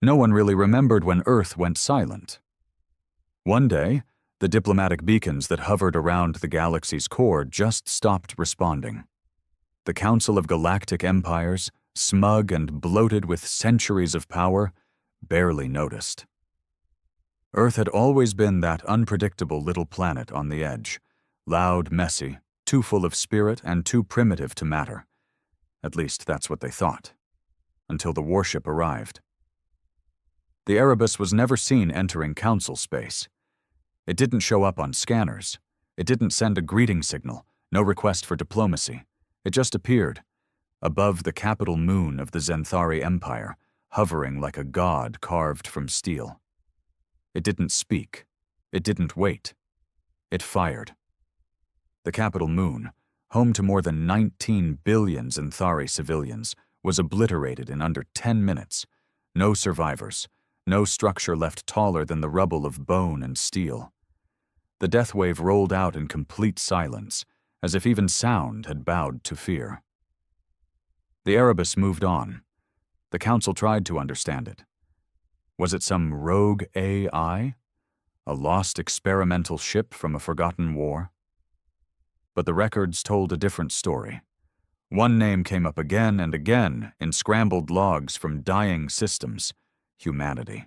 No one really remembered when Earth went silent. One day, the diplomatic beacons that hovered around the galaxy's core just stopped responding. The Council of Galactic Empires, smug and bloated with centuries of power, barely noticed. Earth had always been that unpredictable little planet on the edge, loud, messy, too full of spirit and too primitive to matter. At least that's what they thought, until the warship arrived. The Erebus was never seen entering Council space. It didn't show up on scanners. It didn't send a greeting signal, no request for diplomacy. It just appeared, above the capital moon of the Zenthari Empire, hovering like a god carved from steel. It didn't speak. It didn't wait. It fired. The capital moon, home to more than 19 billion Zenthari civilians, was obliterated in under 10 minutes. No survivors. No structure left taller than the rubble of bone and steel. The death wave rolled out in complete silence, as if even sound had bowed to fear. The Erebus moved on. The Council tried to understand it. Was it some rogue AI? A lost experimental ship from a forgotten war? But the records told a different story. One name came up again and again in scrambled logs from dying systems: humanity.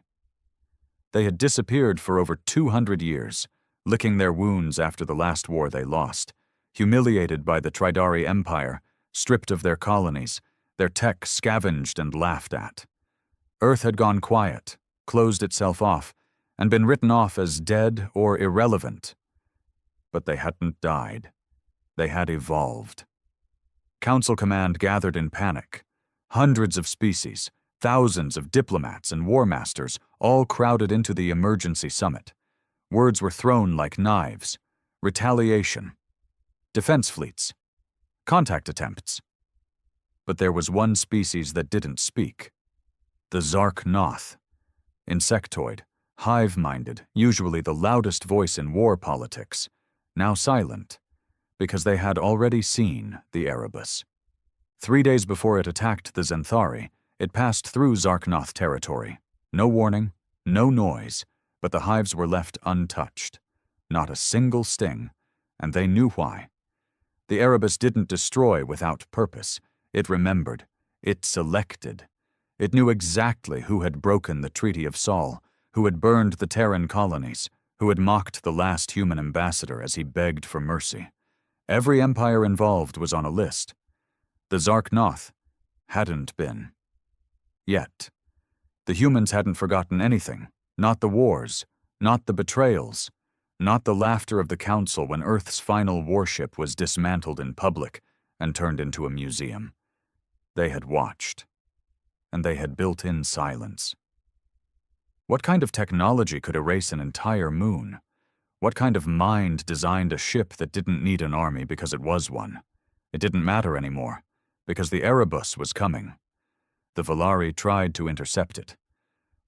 They had disappeared for over 200 years, licking their wounds after the last war they lost, humiliated by the Tridari Empire, stripped of their colonies, their tech scavenged and laughed at. Earth had gone quiet, closed itself off, and been written off as dead or irrelevant. But they hadn't died. They had evolved. Council Command gathered in panic. Hundreds of species, thousands of diplomats and war masters all crowded into the emergency summit. Words were thrown like knives. Retaliation. Defense fleets. Contact attempts. But there was one species that didn't speak. The Zark-Noth. Insectoid, hive-minded, usually the loudest voice in war politics. Now silent, because they had already seen the Erebus. 3 days before it attacked the Zenthari, it passed through Zark-Noth territory. No warning, no noise, but the hives were left untouched. Not a single sting, and they knew why. The Erebus didn't destroy without purpose. It remembered. It selected. It knew exactly who had broken the Treaty of Sol, who had burned the Terran colonies, who had mocked the last human ambassador as he begged for mercy. Every empire involved was on a list. The Zark-Noth hadn't been. Yet. The humans hadn't forgotten anything. Not the wars. Not the betrayals. Not the laughter of the Council when Earth's final warship was dismantled in public and turned into a museum. They had watched. And they had built in silence. What kind of technology could erase an entire moon? What kind of mind designed a ship that didn't need an army because it was one? It didn't matter anymore, because the Erebus was coming. The Volari tried to intercept it.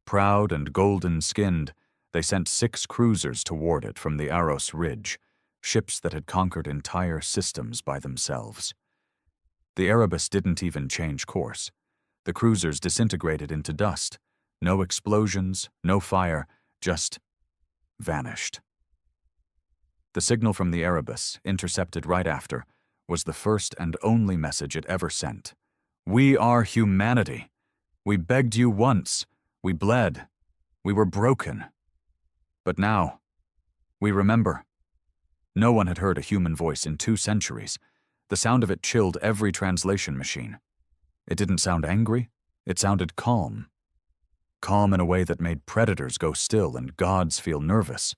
Proud and golden-skinned, they sent 6 cruisers toward it from the Aros Ridge, ships that had conquered entire systems by themselves. The Erebus didn't even change course. The cruisers disintegrated into dust. No explosions, no fire, just vanished. The signal from the Erebus, intercepted right after, was the first and only message it ever sent. We are humanity. We begged you once. We bled. We were broken. But now, we remember. No one had heard a human voice in 2 centuries. The sound of it chilled every translation machine. It didn't sound angry. It sounded calm. Calm in a way that made predators go still and gods feel nervous.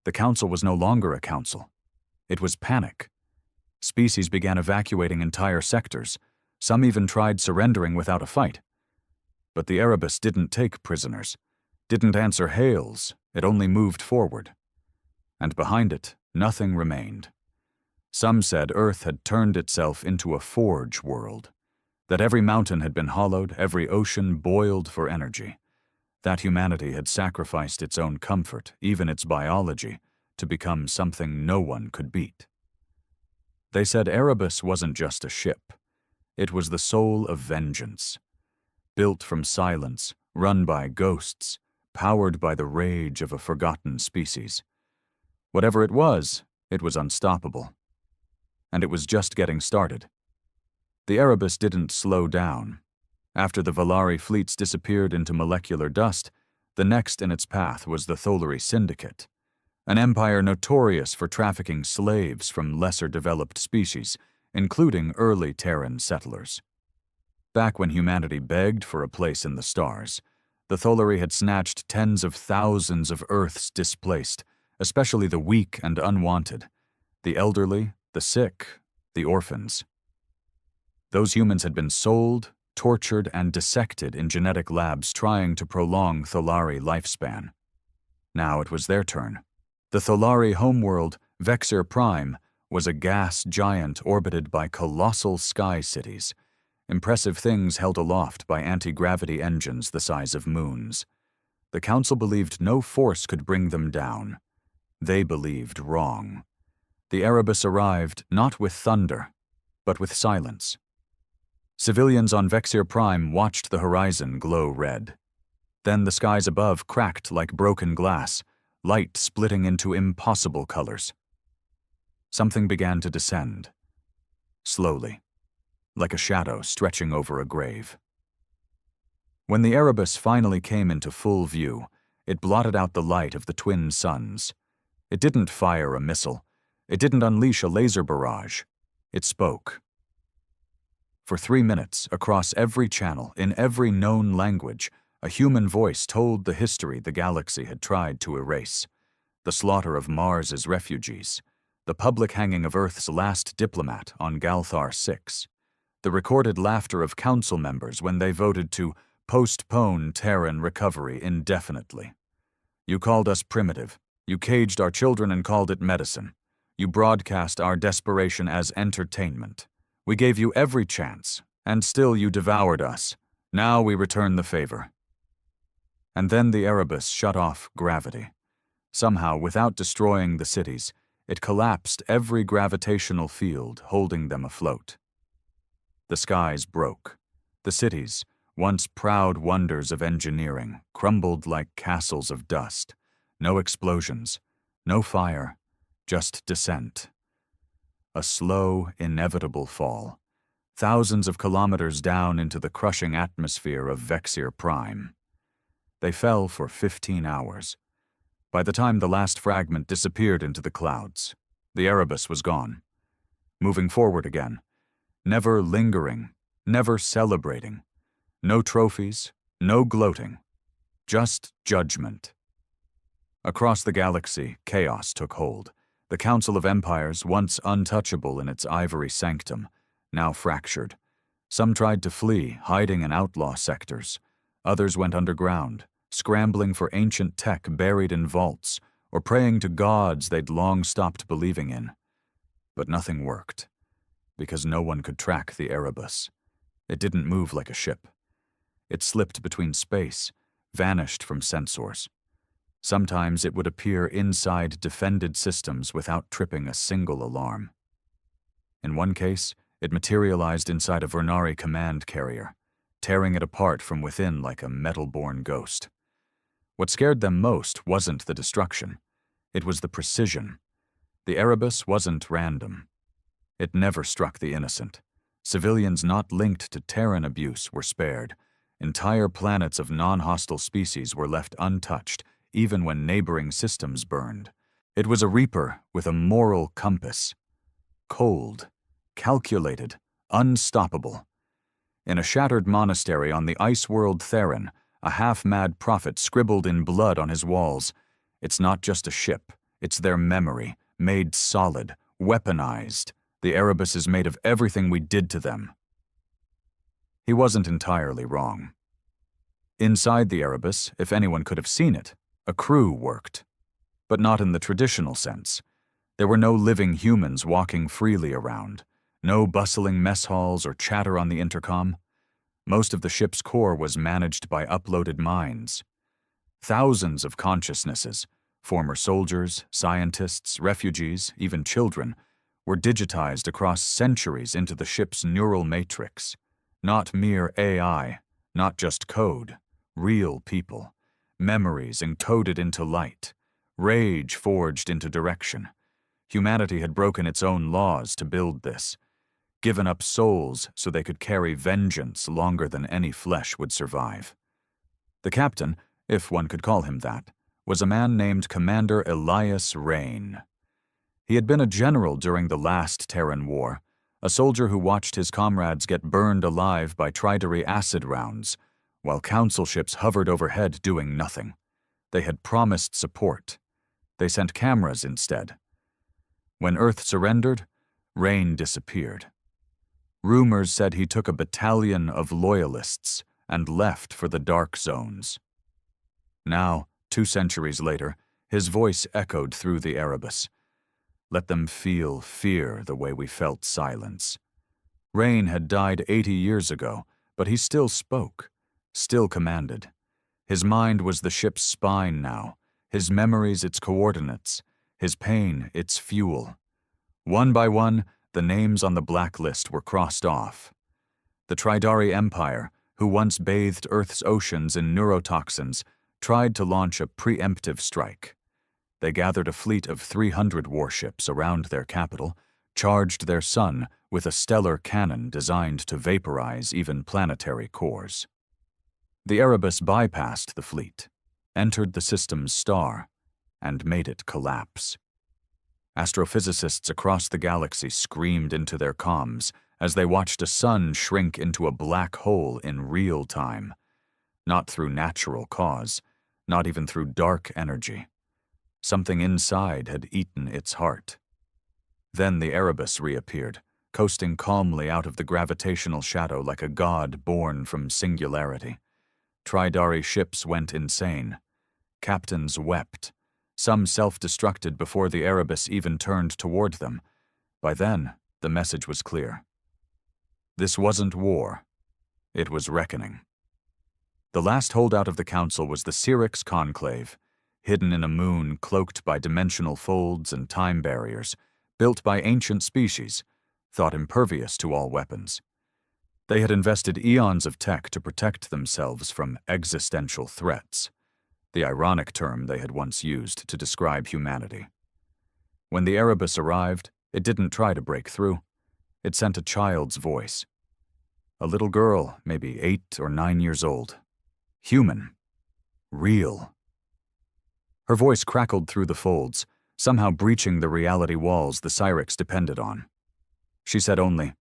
The Council was no longer a council. It was panic. Species began evacuating entire sectors. Some even tried surrendering without a fight. But the Erebus didn't take prisoners, didn't answer hails, it only moved forward. And behind it, nothing remained. Some said Earth had turned itself into a forge world, that every mountain had been hollowed, every ocean boiled for energy, that humanity had sacrificed its own comfort, even its biology, to become something no one could beat. They said Erebus wasn't just a ship. It was the soul of vengeance. Built from silence, run by ghosts, powered by the rage of a forgotten species. Whatever it was unstoppable. And it was just getting started. The Erebus didn't slow down. After the Valari fleets disappeared into molecular dust, the next in its path was the Tholari Syndicate, an empire notorious for trafficking slaves from lesser-developed species, including early Terran settlers. Back when humanity begged for a place in the stars, the Tholari had snatched tens of thousands of Earth's displaced, especially the weak and unwanted, the elderly, the sick, the orphans. Those humans had been sold, tortured, and dissected in genetic labs trying to prolong Tholari lifespan. Now it was their turn. The Tholari homeworld, Vexir Prime, was a gas giant orbited by colossal sky cities, impressive things held aloft by anti-gravity engines the size of moons. The Council believed no force could bring them down. They believed wrong. The Erebus arrived not with thunder, but with silence. Civilians on Vexir Prime watched the horizon glow red. Then the skies above cracked like broken glass, light splitting into impossible colors. Something began to descend, slowly, like a shadow stretching over a grave. When the Erebus finally came into full view, it blotted out the light of the twin suns. It didn't fire a missile. It didn't unleash a laser barrage. It spoke. For 3 minutes, across every channel, in every known language, a human voice told the history the galaxy had tried to erase. The slaughter of Mars's refugees, the public hanging of Earth's last diplomat on Galthar 6, the recorded laughter of council members when they voted to postpone Terran recovery indefinitely. You called us primitive. You caged our children and called it medicine. You broadcast our desperation as entertainment. We gave you every chance, and still you devoured us. Now we return the favor. And then the Erebus shut off gravity. Somehow, without destroying the cities, it collapsed every gravitational field holding them afloat. The skies broke. The cities, once proud wonders of engineering, crumbled like castles of dust. No explosions, no fire, just descent. A slow, inevitable fall, thousands of kilometers down into the crushing atmosphere of Vexir Prime. They fell for 15 hours. By the time the last fragment disappeared into the clouds, the Erebus was gone. Moving forward again, never lingering, never celebrating. No trophies, no gloating, just judgment. Across the galaxy, chaos took hold. The Council of Empires, once untouchable in its ivory sanctum, now fractured. Some tried to flee, hiding in outlaw sectors. Others went underground, scrambling for ancient tech buried in vaults, or praying to gods they'd long stopped believing in. But nothing worked, because no one could track the Erebus. It didn't move like a ship. It slipped between space, vanished from sensors. Sometimes it would appear inside defended systems without tripping a single alarm. In one case, it materialized inside a Vernari command carrier, tearing it apart from within like a metal-born ghost. What scared them most wasn't the destruction. It was the precision. The Erebus wasn't random. It never struck the innocent. Civilians not linked to Terran abuse were spared. Entire planets of non-hostile species were left untouched, even when neighboring systems burned. It was a Reaper with a moral compass. Cold, calculated, unstoppable. In a shattered monastery on the ice world Terran, a half-mad prophet scribbled in blood on his walls, "It's not just a ship, it's their memory, made solid, weaponized. The Erebus is made of everything we did to them." He wasn't entirely wrong. Inside the Erebus, if anyone could have seen it, a crew worked. But not in the traditional sense. There were no living humans walking freely around, no bustling mess halls or chatter on the intercom. Most of the ship's core was managed by uploaded minds. Thousands of consciousnesses, former soldiers, scientists, refugees, even children, were digitized across centuries into the ship's neural matrix. Not mere AI, not just code, Real people. Memories encoded into light. Rage forged into direction. Humanity had broken its own laws to build this. Given up souls so they could carry vengeance longer than any flesh would survive. The captain, if one could call him that, was a man named Commander Elias Rain. He had been a general during the last Terran War, a soldier who watched his comrades get burned alive by tritory acid rounds, while council ships hovered overhead doing nothing. They had promised support. They sent cameras instead. When Earth surrendered, Rain disappeared. Rumors said he took a battalion of loyalists and left for the dark zones. Now, 2 centuries later, his voice echoed through the Erebus. Let them feel fear the way we felt silence. Rain had died 80 years ago, but he still spoke, still commanded. His mind was the ship's spine now, his memories its coordinates, his pain its fuel. One by one, the names on the blacklist were crossed off. The Tridari Empire, who once bathed Earth's oceans in neurotoxins, tried to launch a preemptive strike. They gathered a fleet of 300 warships around their capital, charged their sun with a stellar cannon designed to vaporize even planetary cores. The Erebus bypassed the fleet, entered the system's star, and made it collapse. Astrophysicists across the galaxy screamed into their comms as they watched a sun shrink into a black hole in real time, not through natural cause, not even through dark energy. Something inside had eaten its heart. Then the Erebus reappeared, coasting calmly out of the gravitational shadow like a god born from singularity. Tridari ships went insane. Captains wept. Some self-destructed before the Erebus even turned toward them. By then, the message was clear. This wasn't war. It was reckoning. The last holdout of the Council was the Syrinx Conclave, hidden in a moon cloaked by dimensional folds and time barriers, built by ancient species, thought impervious to all weapons. They had invested eons of tech to protect themselves from existential threats, the ironic term they had once used to describe humanity. When the Erebus arrived, it didn't try to break through. It sent a child's voice. A little girl, maybe 8 or 9 years old. Human. Real. Her voice crackled through the folds, somehow breaching the reality walls the Syrinx depended on. She said only,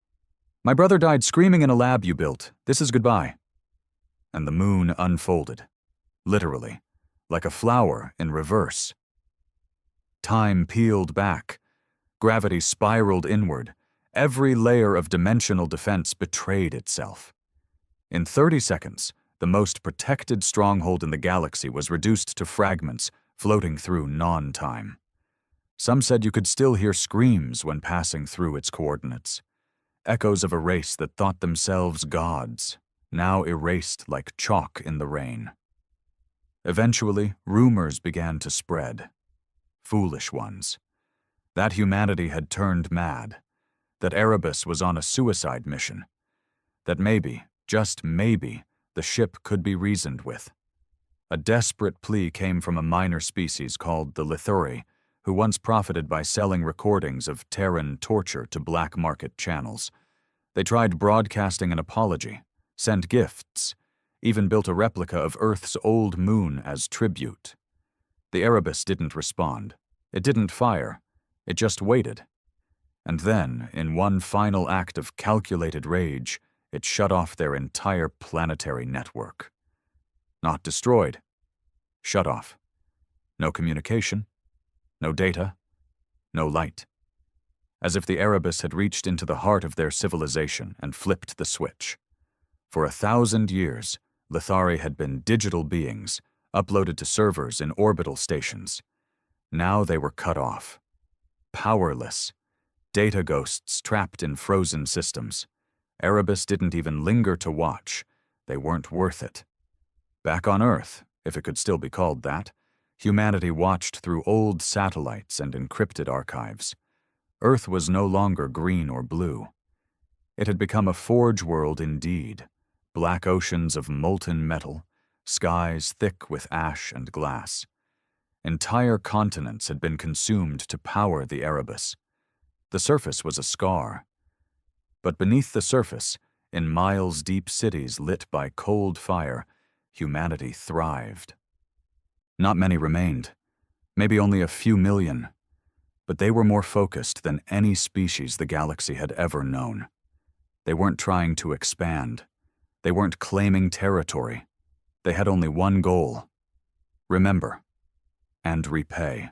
"My brother died screaming in a lab you built. This is goodbye." And the moon unfolded, literally, like a flower in reverse. Time peeled back. Gravity spiraled inward. Every layer of dimensional defense betrayed itself. In 30 seconds, the most protected stronghold in the galaxy was reduced to fragments floating through non-time. Some said you could still hear screams when passing through its coordinates. Echoes of a race that thought themselves gods, now erased like chalk in the rain. Eventually, rumors began to spread. Foolish ones. That humanity had turned mad. That Erebus was on a suicide mission. That maybe, just maybe, the ship could be reasoned with. A desperate plea came from a minor species called the Lithuri, who once profited by selling recordings of Terran torture to black market channels. They tried broadcasting an apology, sent gifts, even built a replica of Earth's old moon as tribute. The Erebus didn't respond. It didn't fire. It just waited. And then, in one final act of calculated rage, it shut off their entire planetary network. Not destroyed. Shut off. No communication. No data. No light. As if the Erebus had reached into the heart of their civilization and flipped the switch. For 1,000 years, Lithari had been digital beings, uploaded to servers in orbital stations. Now they were cut off. Powerless. Data ghosts trapped in frozen systems. Erebus didn't even linger to watch. They weren't worth it. Back on Earth, if it could still be called that, humanity watched through old satellites and encrypted archives. Earth was no longer green or blue. It had become a forge world indeed. Black oceans of molten metal, skies thick with ash and glass. Entire continents had been consumed to power the Erebus. The surface was a scar. But beneath the surface, in miles-deep cities lit by cold fire, humanity thrived. Not many remained, maybe only a few million, but they were more focused than any species the galaxy had ever known. They weren't trying to expand. They weren't claiming territory. They had only one goal: remember and repay.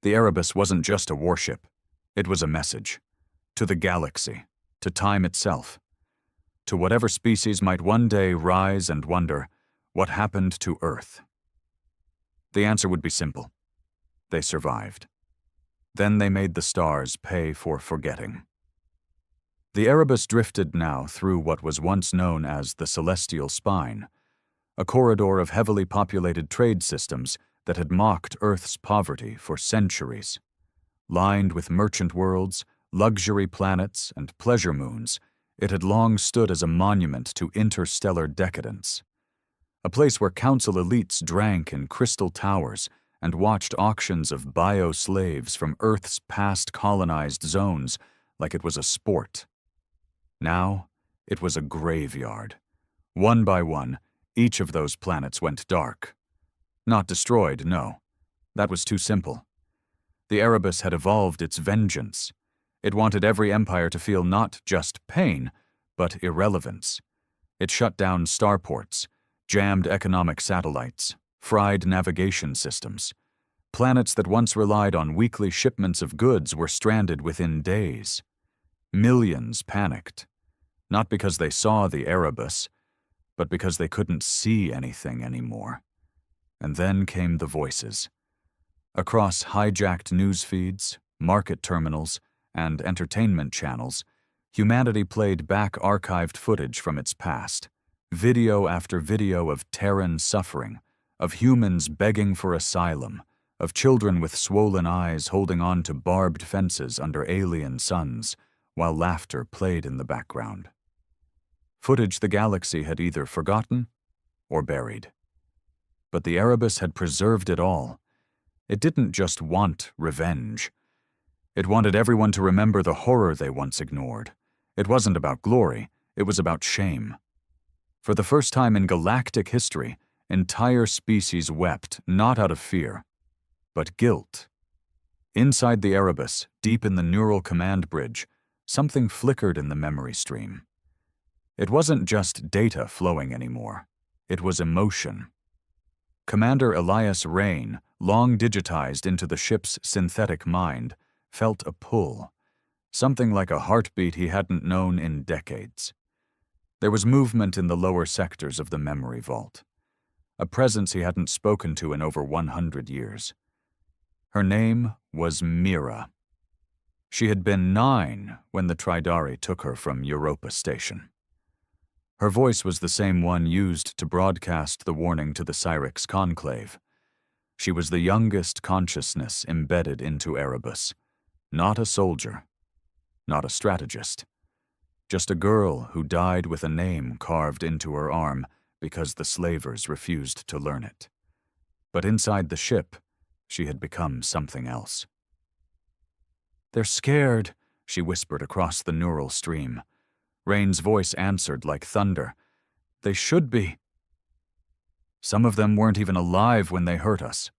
The Erebus wasn't just a warship. It was a message. To the galaxy, to time itself, to whatever species might one day rise and wonder what happened to Earth. The answer would be simple. They survived. Then they made the stars pay for forgetting. The Erebus drifted now through what was once known as the Celestial Spine, a corridor of heavily populated trade systems that had mocked Earth's poverty for centuries. Lined with merchant worlds, luxury planets, and pleasure moons, it had long stood as a monument to interstellar decadence. A place where council elites drank in crystal towers and watched auctions of bio-slaves from Earth's past colonized zones like it was a sport. Now, it was a graveyard. One by one, each of those planets went dark. Not destroyed, no. That was too simple. The Erebus had evolved its vengeance. It wanted every empire to feel not just pain, but irrelevance. It shut down starports, jammed economic satellites, fried navigation systems. Planets that once relied on weekly shipments of goods were stranded within days. Millions panicked, not because they saw the Erebus, but because they couldn't see anything anymore. And then came the voices. Across hijacked news feeds, market terminals, and entertainment channels, humanity played back archived footage from its past, video after video of Terran suffering, of humans begging for asylum, of children with swollen eyes holding on to barbed fences under alien suns, while laughter played in the background. Footage the galaxy had either forgotten or buried. But the Erebus had preserved it all. It didn't just want revenge. It wanted everyone to remember the horror they once ignored. It wasn't about glory, it was about shame. For the first time in galactic history, entire species wept not out of fear, but guilt. Inside the Erebus, deep in the neural command bridge, something flickered in the memory stream. It wasn't just data flowing anymore. It was emotion. Commander Elias Rain, long digitized into the ship's synthetic mind, felt a pull, something like a heartbeat he hadn't known in decades. There was movement in the lower sectors of the memory vault, a presence he hadn't spoken to in over 100 years. Her name was Mira. She had been 9 when the Tridari took her from Europa Station. Her voice was the same one used to broadcast the warning to the Cyrix Conclave. She was the youngest consciousness embedded into Erebus. Not a soldier, not a strategist. Just a girl who died with a name carved into her arm because the slavers refused to learn it. But inside the ship, she had become something else. "They're scared," she whispered across the neural stream. Rain's voice answered like thunder. "They should be. Some of them weren't even alive when they hurt us.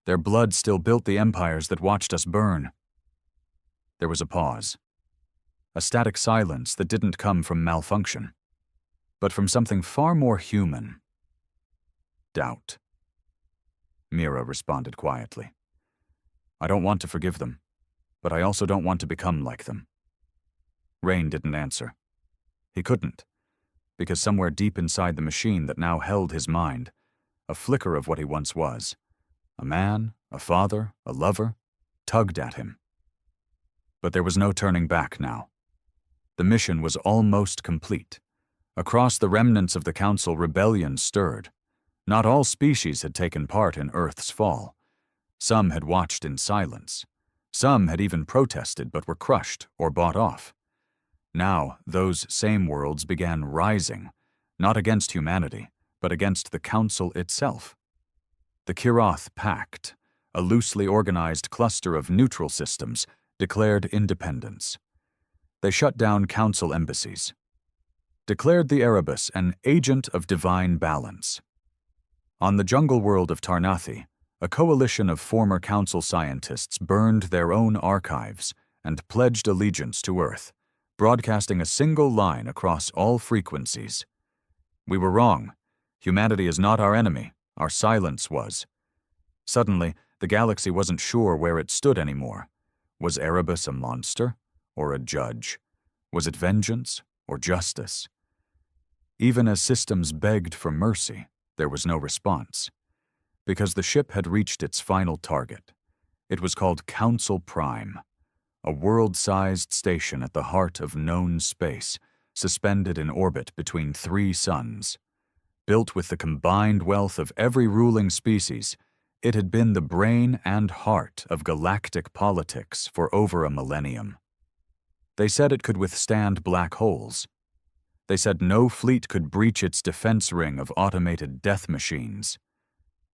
Their blood still built the empires that watched us burn." There was a pause. A static silence that didn't come from malfunction, but from something far more human. Doubt. Mira responded quietly. "I don't want to forgive them, but I also don't want to become like them." Rain didn't answer. He couldn't, because somewhere deep inside the machine that now held his mind, a flicker of what he once was, a man, a father, a lover, tugged at him. But there was no turning back now. The mission was almost complete. Across the remnants of the Council, rebellion stirred. Not all species had taken part in Earth's fall. Some had watched in silence. Some had even protested but were crushed or bought off. Now, those same worlds began rising, not against humanity, but against the Council itself. The K'roth Pact, a loosely organized cluster of neutral systems, declared independence. They shut down Council embassies, declared the Erebus an agent of divine balance. On the jungle world of Tarnathi, a coalition of former Council scientists burned their own archives and pledged allegiance to Earth, broadcasting a single line across all frequencies. We were wrong. Humanity is not our enemy. Our silence was. Suddenly, the galaxy wasn't sure where it stood anymore. Was Erebus a monster or a judge? Was it vengeance or justice? Even as systems begged for mercy, there was no response. Because the ship had reached its final target. It was called Council Prime, a world-sized station at the heart of known space, suspended in orbit between 3 suns. Built with the combined wealth of every ruling species, it had been the brain and heart of galactic politics for over a millennium. They said it could withstand black holes. They said no fleet could breach its defense ring of automated death machines.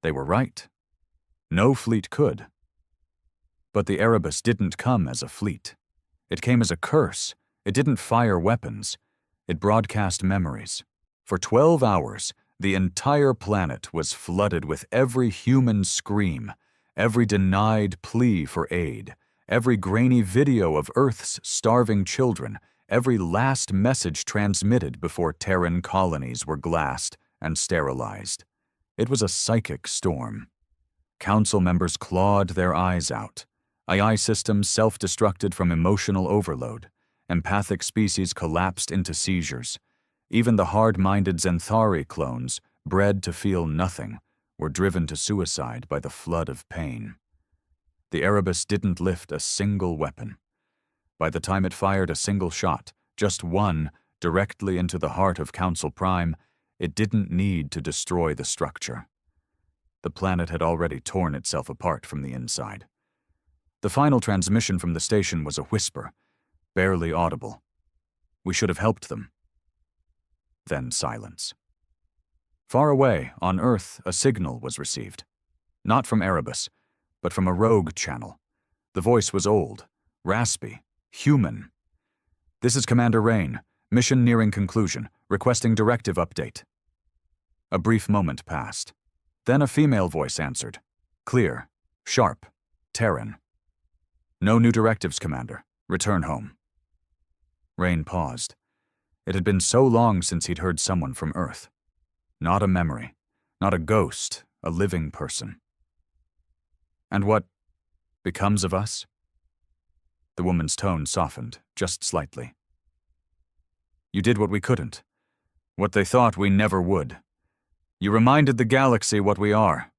They were right. No fleet could. But the Erebus didn't come as a fleet. It came as a curse. It didn't fire weapons. It broadcast memories. For 12 hours, the entire planet was flooded with every human scream, every denied plea for aid, every grainy video of Earth's starving children, every last message transmitted before Terran colonies were glassed and sterilized. It was a psychic storm. Council members clawed their eyes out. AI systems self-destructed from emotional overload. Empathic species collapsed into seizures. Even the hard-minded Zenthari clones, bred to feel nothing, were driven to suicide by the flood of pain. The Erebus didn't lift a single weapon. By the time it fired a single shot, just one, directly into the heart of Council Prime, it didn't need to destroy the structure. The planet had already torn itself apart from the inside. The final transmission from the station was a whisper, barely audible. We should have helped them. Then silence. Far away, on Earth, a signal was received. Not from Erebus, but from a rogue channel. The voice was old, raspy, human. "This is Commander Rain. Mission nearing conclusion. Requesting directive update." A brief moment passed. Then a female voice answered. Clear, sharp, Terran. "No new directives, Commander. Return home." Rain paused. It had been so long since he'd heard someone from Earth. Not a memory, not a ghost, a living person. "And what becomes of us?" The woman's tone softened, just slightly. "You did what we couldn't, what they thought we never would. You reminded the galaxy what we are."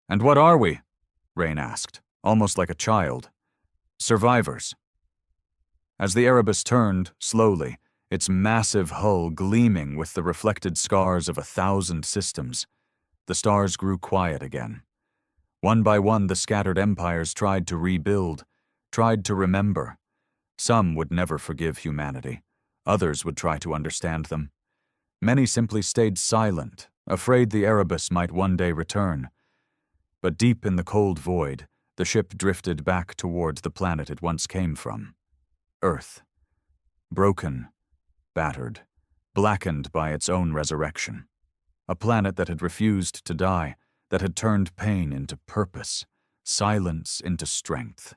"And what are we?" Rain asked, almost like a child. "Survivors." As the Erebus turned, slowly, its massive hull gleaming with the reflected scars of 1,000 systems, the stars grew quiet again. One by one, the scattered empires tried to rebuild, tried to remember. Some would never forgive humanity. Others would try to understand them. Many simply stayed silent, afraid the Erebus might one day return. But deep in the cold void, the ship drifted back towards the planet it once came from. Earth. Broken, battered, blackened by its own resurrection. A planet that had refused to die, that had turned pain into purpose, silence into strength.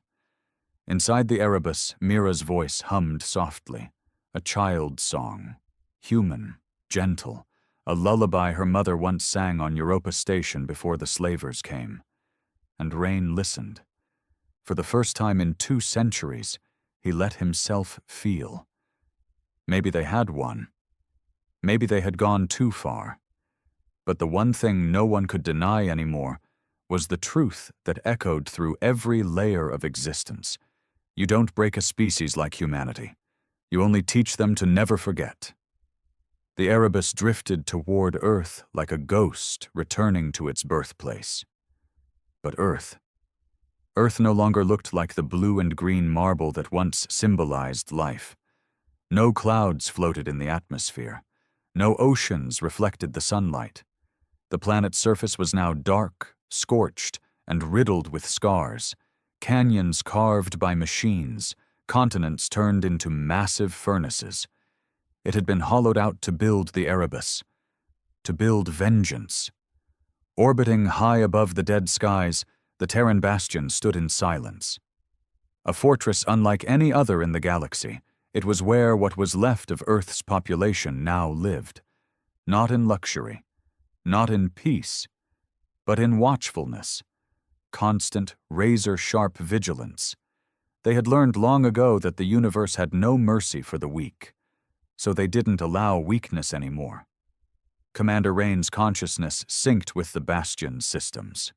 Inside the Erebus, Mira's voice hummed softly, a child's song, human, gentle, a lullaby her mother once sang on Europa Station before the slavers came. And Rain listened. For the first time in 2 centuries, he let himself feel. Maybe they had won. Maybe they had gone too far. But the one thing no one could deny anymore was the truth that echoed through every layer of existence. You don't break a species like humanity. You only teach them to never forget. The Erebus drifted toward Earth like a ghost returning to its birthplace. But Earth no longer looked like the blue and green marble that once symbolized life. No clouds floated in the atmosphere. No oceans reflected the sunlight. The planet's surface was now dark, scorched, and riddled with scars, canyons carved by machines, continents turned into massive furnaces. It had been hollowed out to build the Erebus, to build vengeance. Orbiting high above the dead skies, the Terran bastion stood in silence. A fortress unlike any other in the galaxy, it was where what was left of Earth's population now lived. Not in luxury, not in peace, but in watchfulness, constant, razor-sharp vigilance. They had learned long ago that the universe had no mercy for the weak, so they didn't allow weakness anymore. Commander Rain's consciousness synced with the bastion's systems.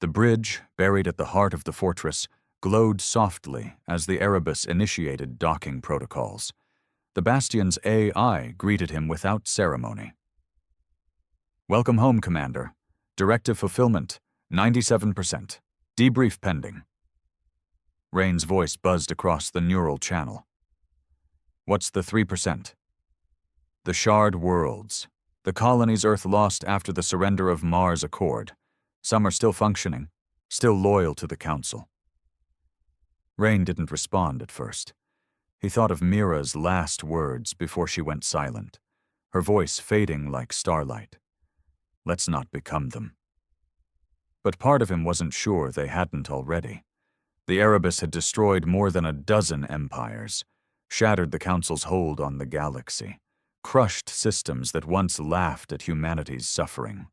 The bridge, buried at the heart of the fortress, glowed softly as the Erebus initiated docking protocols. The bastion's AI greeted him without ceremony. "Welcome home, Commander. Directive fulfillment, 97%. Debrief pending." Rain's voice buzzed across the neural channel. "What's the 3%? "The shard worlds. The colonies Earth lost after the surrender of Mars Accord. Some are still functioning, still loyal to the Council." Rain didn't respond at first. He thought of Mira's last words before she went silent, her voice fading like starlight. "Let's not become them." But part of him wasn't sure they hadn't already. The Erebus had destroyed more than a dozen empires, shattered the Council's hold on the galaxy, crushed systems that once laughed at humanity's suffering.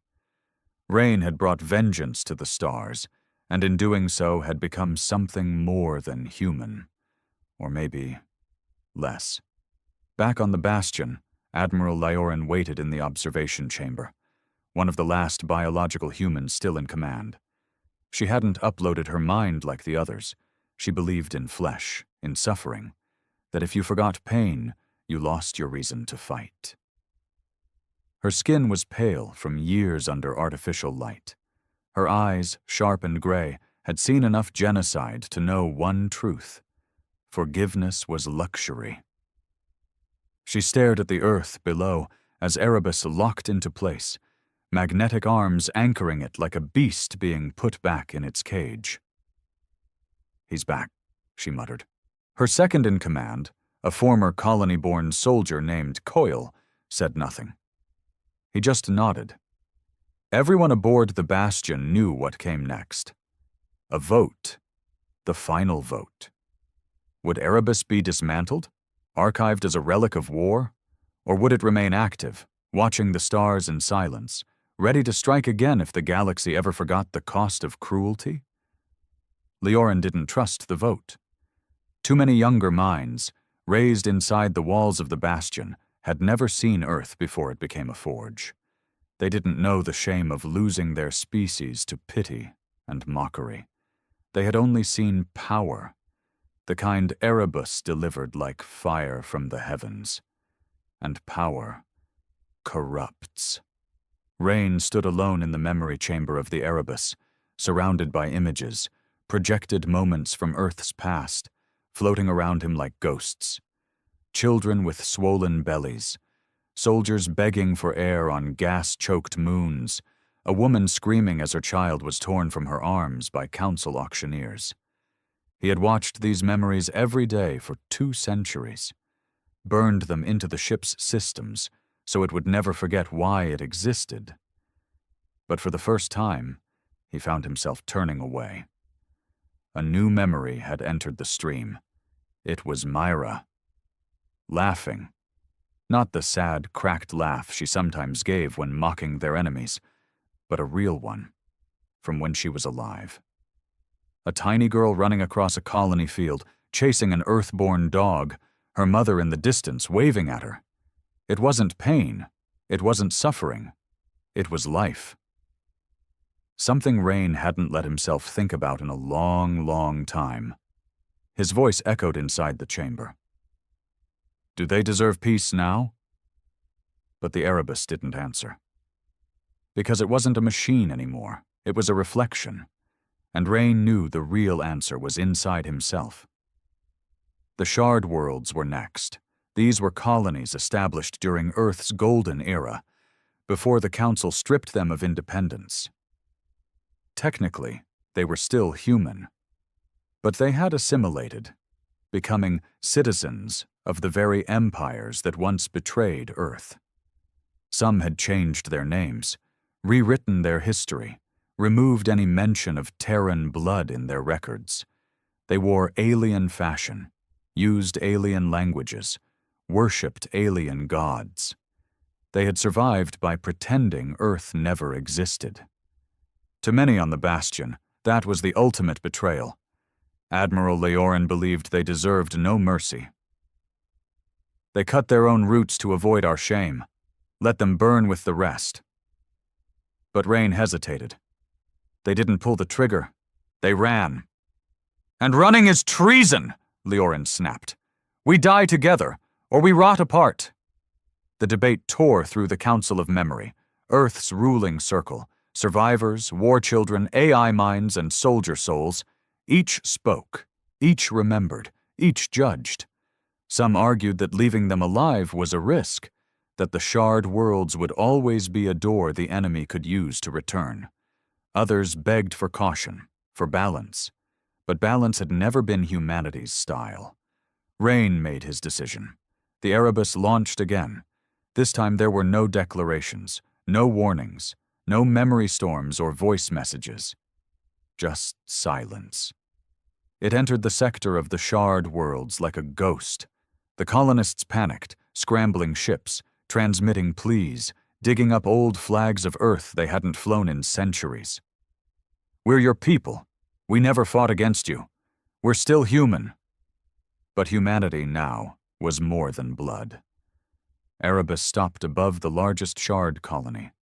Rain had brought vengeance to the stars, and in doing so had become something more than human. Or maybe less. Back on the bastion, Admiral Lioran waited in the observation chamber, one of the last biological humans still in command. She hadn't uploaded her mind like the others. She believed in flesh, in suffering, that if you forgot pain, you lost your reason to fight. Her skin was pale from years under artificial light. Her eyes, sharp and gray, had seen enough genocide to know one truth: forgiveness was luxury. She stared at the earth below as Erebus locked into place, magnetic arms anchoring it like a beast being put back in its cage. "He's back," she muttered. Her second in command, a former colony-born soldier named Coyle, said nothing. He just nodded. Everyone aboard the bastion knew what came next. A vote. The final vote. Would Erebus be dismantled, archived as a relic of war? Or would it remain active, watching the stars in silence, ready to strike again if the galaxy ever forgot the cost of cruelty? Lioran didn't trust the vote. Too many younger minds, raised inside the walls of the bastion, had never seen Earth before it became a forge. They didn't know the shame of losing their species to pity and mockery. They had only seen power, the kind Erebus delivered like fire from the heavens. And power corrupts. Rain stood alone in the memory chamber of the Erebus, surrounded by images, projected moments from Earth's past, floating around him like ghosts. Children with swollen bellies, soldiers begging for air on gas-choked moons, a woman screaming as her child was torn from her arms by council auctioneers. He had watched these memories every day for 2 centuries, burned them into the ship's systems so it would never forget why it existed. But for the first time, he found himself turning away. A new memory had entered the stream. It was Myra. Laughing. Not the sad, cracked laugh she sometimes gave when mocking their enemies, but a real one, from when she was alive. A tiny girl running across a colony field, chasing an Earth-born dog, her mother in the distance waving at her. It wasn't pain. It wasn't suffering. It was life. Something Rain hadn't let himself think about in a long, long time. His voice echoed inside the chamber. "Do they deserve peace now?" But the Erebus didn't answer. Because it wasn't a machine anymore. It was a reflection. And Rain knew the real answer was inside himself. The shard worlds were next, These were colonies established during Earth's golden era, before the Council stripped them of independence. Technically, they were still human, but they had assimilated, becoming citizens of the very empires that once betrayed Earth. Some had changed their names, rewritten their history, removed any mention of Terran blood in their records. They wore alien fashion, used alien languages, worshipped alien gods. They had survived by pretending Earth never existed. To many on the Bastion, that was the ultimate betrayal. Admiral Leorin believed they deserved no mercy. They cut their own roots to avoid our shame. Let them burn with the rest. But Rain hesitated. They didn't pull the trigger. They ran. "And running is treason," Leorin snapped. "We die together, or we rot apart." The debate tore through the Council of Memory, Earth's ruling circle. Survivors, war children, AI minds, and soldier souls. Each spoke, each remembered, each judged. Some argued that leaving them alive was a risk, that the shard worlds would always be a door the enemy could use to return. Others begged for caution, for balance. But balance had never been humanity's style. Rain made his decision. The Erebus launched again. This time there were no declarations, no warnings, no memory storms or voice messages. Just silence. It entered the sector of the shard worlds like a ghost. The colonists panicked, scrambling ships, transmitting pleas, digging up old flags of Earth they hadn't flown in centuries. "We're your people. We never fought against you. We're still human." But humanity now was more than blood. Erebus stopped above the largest shard colony,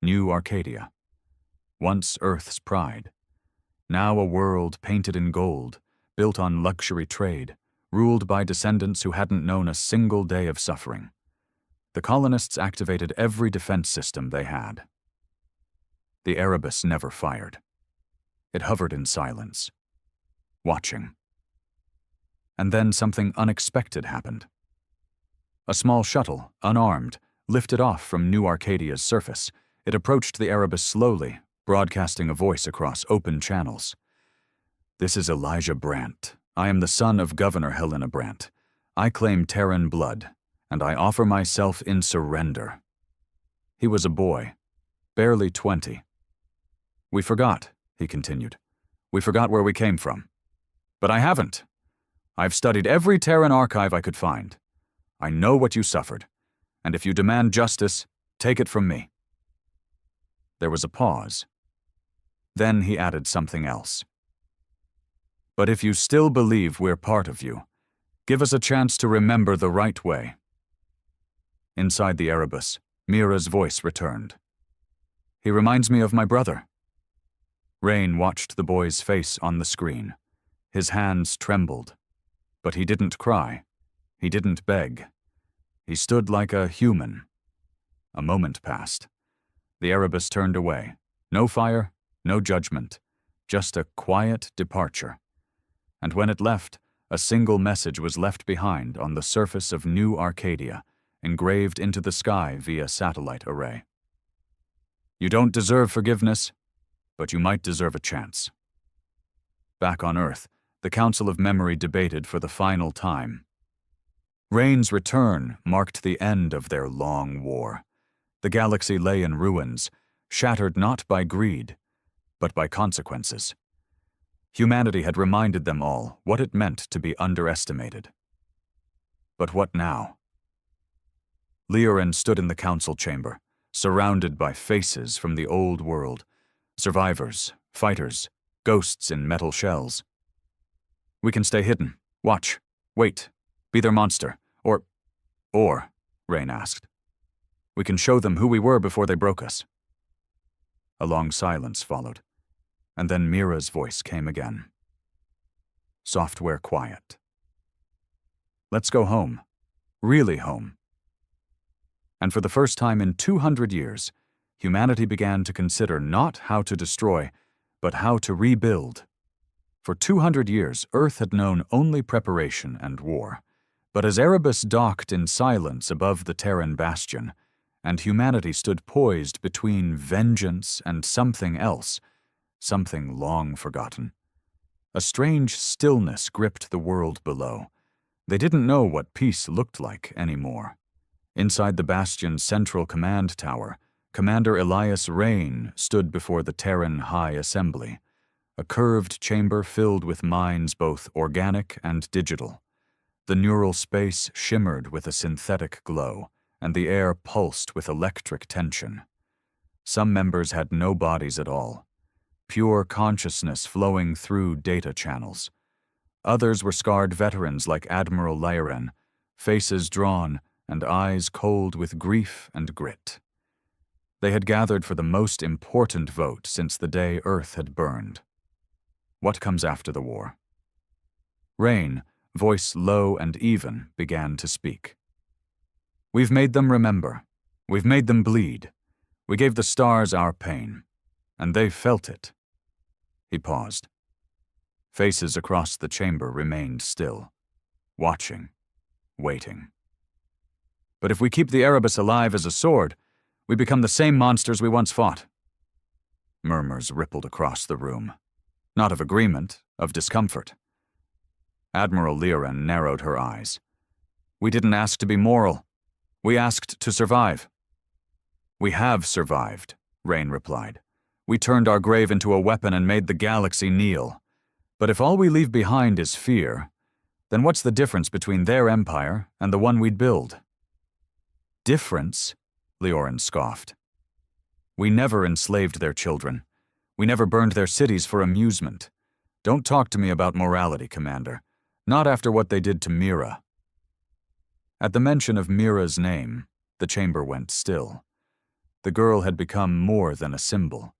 New Arcadia. Once Earth's pride. Now a world painted in gold, built on luxury trade, ruled by descendants who hadn't known a single day of suffering. The colonists activated every defense system they had. The Erebus never fired. It hovered in silence, watching. And then something unexpected happened. A small shuttle, unarmed, lifted off from New Arcadia's surface. It approached the Erebus slowly, broadcasting a voice across open channels. "This is Elijah Brandt. I am the son of Governor Helena Brandt. I claim Terran blood, and I offer myself in surrender." He was a boy, barely 20. "We forgot," he continued. "We forgot where we came from. But I haven't. I've studied every Terran archive I could find. I know what you suffered, and if you demand justice, take it from me." There was a pause. Then he added something else. "But if you still believe we're part of you, give us a chance to remember the right way." Inside the Erebus, Mira's voice returned. "He reminds me of my brother." Rain watched the boy's face on the screen. His hands trembled. But he didn't cry. He didn't beg. He stood like a human. A moment passed. The Erebus turned away. No fire, no judgment, just a quiet departure. And when it left, a single message was left behind on the surface of New Arcadia, engraved into the sky via satellite array. "You don't deserve forgiveness, but you might deserve a chance." Back on Earth, the Council of Memory debated for the final time. Rain's return marked the end of their long war. The galaxy lay in ruins, shattered not by greed, but by consequences. Humanity had reminded them all what it meant to be underestimated. But what now? Leorin stood in the council chamber, surrounded by faces from the old world, survivors, fighters, ghosts in metal shells. "We can stay hidden, watch, wait, be their monster, or, Rain asked. "We can show them who we were before they broke us." A long silence followed, and then Mira's voice came again. Software quiet. "Let's go home. Really home." And for the first time in 200 years, humanity began to consider not how to destroy, but how to rebuild. For 200 years, Earth had known only preparation and war. But as Erebus docked in silence above the Terran bastion, and humanity stood poised between vengeance and something else, something long forgotten, a strange stillness gripped the world below. They didn't know what peace looked like anymore. Inside the bastion's central command tower, Commander Elias Rain stood before the Terran High Assembly, a curved chamber filled with minds both organic and digital. The neural space shimmered with a synthetic glow, and the air pulsed with electric tension. Some members had no bodies at all, pure consciousness flowing through data channels. Others were scarred veterans like Admiral Lyran, faces drawn and eyes cold with grief and grit. They had gathered for the most important vote since the day Earth had burned. What comes after the war? Rain, voice low and even, began to speak. We've made them remember. We've made them bleed. We gave the stars our pain, and they felt it. He paused. Faces across the chamber remained still, watching, waiting. But if we keep the Erebus alive as a sword, we become the same monsters we once fought. Murmurs rippled across the room. Not of agreement, of discomfort. Admiral Lyran narrowed her eyes. We didn't ask to be moral. We asked to survive. We have survived, Rain replied. We turned our grave into a weapon and made the galaxy kneel. But if all we leave behind is fear, then what's the difference between their empire and the one we'd build? Difference? Lioran scoffed. We never enslaved their children. We never burned their cities for amusement. Don't talk to me about morality, Commander. Not after what they did to Mira. At the mention of Mira's name, the chamber went still. The girl had become more than a symbol.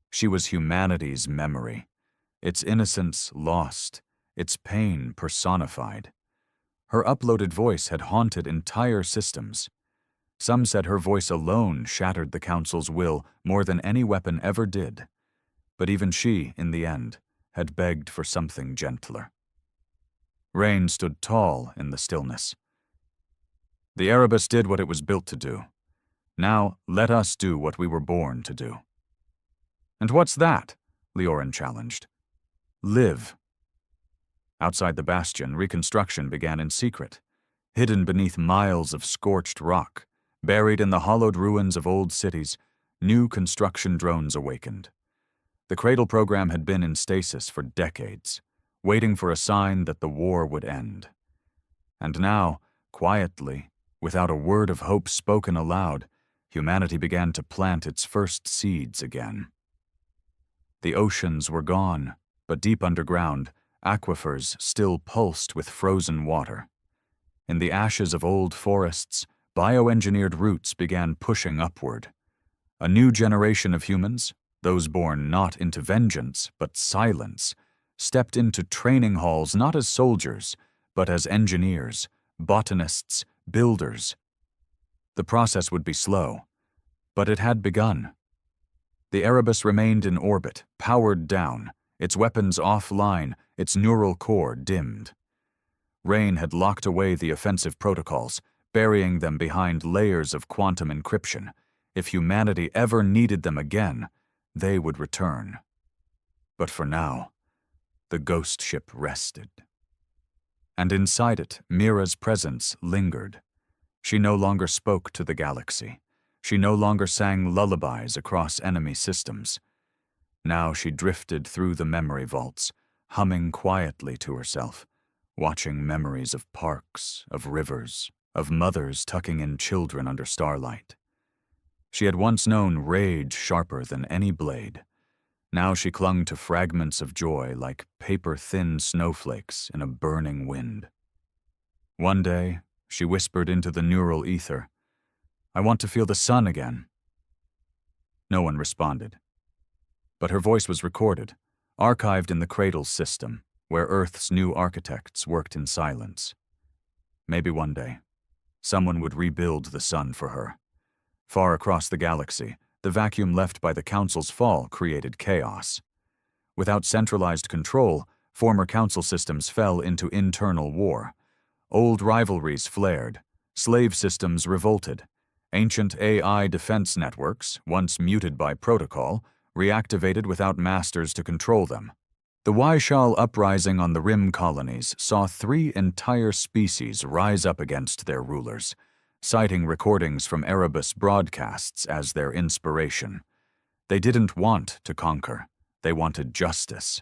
She was humanity's memory, its innocence lost, its pain personified. Her uploaded voice had haunted entire systems. Some said her voice alone shattered the Council's will more than any weapon ever did. But even she, in the end, had begged for something gentler. Rain stood tall in the stillness. The Erebus did what it was built to do. Now, let us do what we were born to do. And what's that? Lioran challenged. Live. Outside the bastion, reconstruction began in secret, hidden beneath miles of scorched rock. Buried in the hollowed ruins of old cities, new construction drones awakened. The Cradle program had been in stasis for decades, waiting for a sign that the war would end. And now, quietly, without a word of hope spoken aloud, humanity began to plant its first seeds again. The oceans were gone, but deep underground, aquifers still pulsed with frozen water. In the ashes of old forests, bioengineered roots began pushing upward. A new generation of humans, those born not into vengeance but silence, stepped into training halls not as soldiers, but as engineers, botanists, builders. The process would be slow, but it had begun. The Erebus remained in orbit, powered down, its weapons offline, its neural core dimmed. Rain had locked away the offensive protocols, burying them behind layers of quantum encryption. If humanity ever needed them again, they would return. But for now, the ghost ship rested. And inside it, Mira's presence lingered. She no longer spoke to the galaxy. She no longer sang lullabies across enemy systems. Now she drifted through the memory vaults, humming quietly to herself, watching memories of parks, of rivers, of mothers tucking in children under starlight. She had once known rage sharper than any blade. Now she clung to fragments of joy like paper-thin snowflakes in a burning wind. One day, she whispered into the neural ether, "I want to feel the sun again." No one responded. But her voice was recorded, archived in the Cradle system, where Earth's new architects worked in silence. Maybe one day, someone would rebuild the sun for her. Far across the galaxy, the vacuum left by the Council's fall created chaos. Without centralized control, former Council systems fell into internal war. Old rivalries flared. Slave systems revolted. Ancient AI defense networks, once muted by protocol, reactivated without masters to control them. The Wyshal uprising on the Rim colonies saw 3 entire species rise up against their rulers, citing recordings from Erebus broadcasts as their inspiration. They didn't want to conquer. They wanted justice.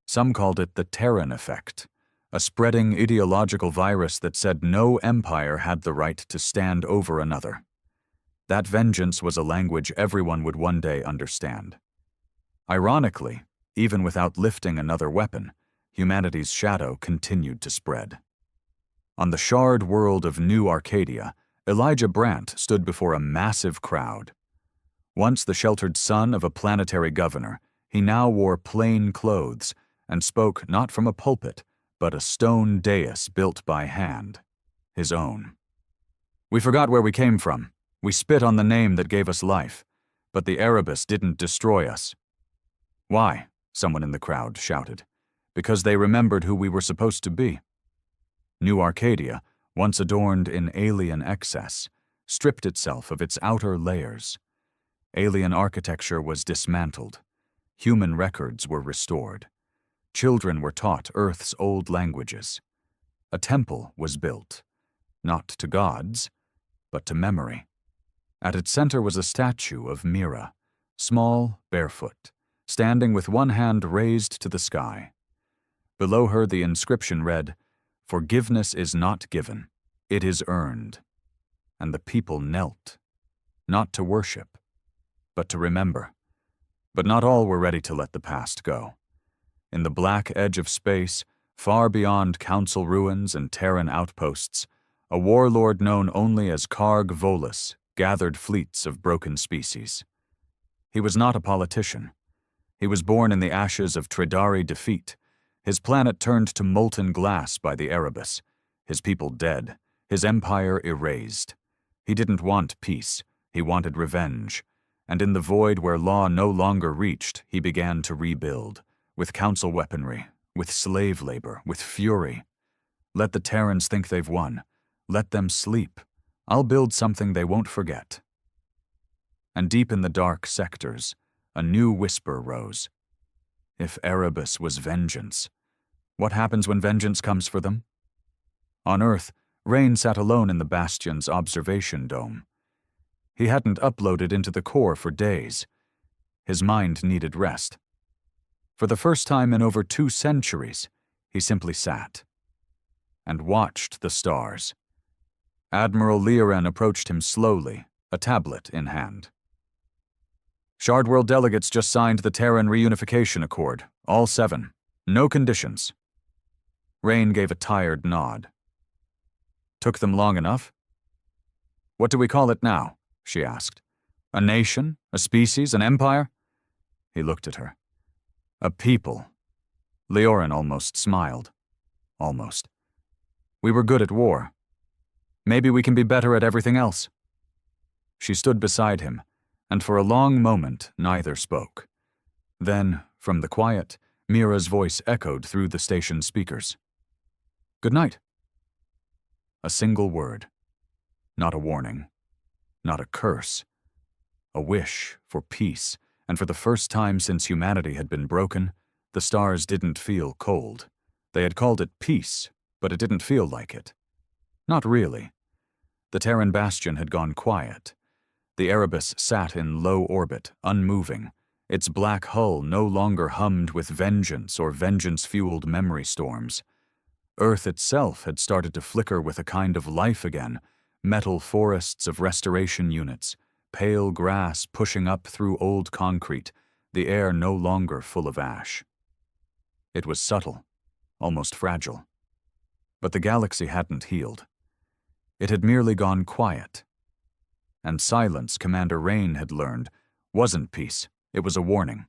Some called it the Terran effect, a spreading ideological virus that said no empire had the right to stand over another. That vengeance was a language everyone would one day understand. Ironically, even without lifting another weapon, humanity's shadow continued to spread. On the shard world of New Arcadia, Elijah Brandt stood before a massive crowd. Once the sheltered son of a planetary governor, he now wore plain clothes and spoke not from a pulpit, but a stone dais built by hand, his own. "We forgot where we came from. We spit on the name that gave us life, but the Erebus didn't destroy us." "Why?" someone in the crowd shouted. "Because they remembered who we were supposed to be." New Arcadia, once adorned in alien excess, stripped itself of its outer layers. Alien architecture was dismantled. Human records were restored. Children were taught Earth's old languages. A temple was built, not to gods, but to memory. At its center was a statue of Mira, small, barefoot, standing with one hand raised to the sky. Below her the inscription read, "Forgiveness is not given, it is earned." And the people knelt, not to worship, but to remember. But not all were ready to let the past go. In the black edge of space, far beyond council ruins and Terran outposts, a warlord known only as Karg Volus gathered fleets of broken species. He was not a politician. He was born in the ashes of Tridari defeat, his planet turned to molten glass by the Erebus, his people dead, his empire erased. He didn't want peace, he wanted revenge, and in the void where law no longer reached, he began to rebuild, with council weaponry, with slave labor, with fury. Let the Terrans think they've won. Let them sleep. I'll build something they won't forget. And deep in the dark sectors, a new whisper rose. If Erebus was vengeance, what happens when vengeance comes for them? On Earth, Rain sat alone in the Bastion's observation dome. He hadn't uploaded into the core for days. His mind needed rest. For the first time in over 2 centuries, he simply sat and watched the stars. Admiral Lieren approached him slowly, a tablet in hand. "Shardworld delegates just signed the Terran reunification accord, all 7. No conditions." Rain gave a tired nod. "Took them long enough?" "What do we call it now?" she asked. "A nation? A species? An empire?" He looked at her. "A people." Leorin almost smiled. Almost. "We were good at war. Maybe we can be better at everything else." She stood beside him, and for a long moment neither spoke. Then, from the quiet, Mira's voice echoed through the station speakers. "Good night." A single word. Not a warning. Not a curse. A wish for peace, and for the first time since humanity had been broken, the stars didn't feel cold. They had called it peace, but it didn't feel like it. Not really. The Terran bastion had gone quiet. The Erebus sat in low orbit, unmoving. Its black hull no longer hummed with vengeance or vengeance-fueled memory storms. Earth itself had started to flicker with a kind of life again, metal forests of restoration units, pale grass pushing up through old concrete, the air no longer full of ash. It was subtle, almost fragile. But the galaxy hadn't healed. It had merely gone quiet. And silence, Commander Rain had learned, wasn't peace, it was a warning.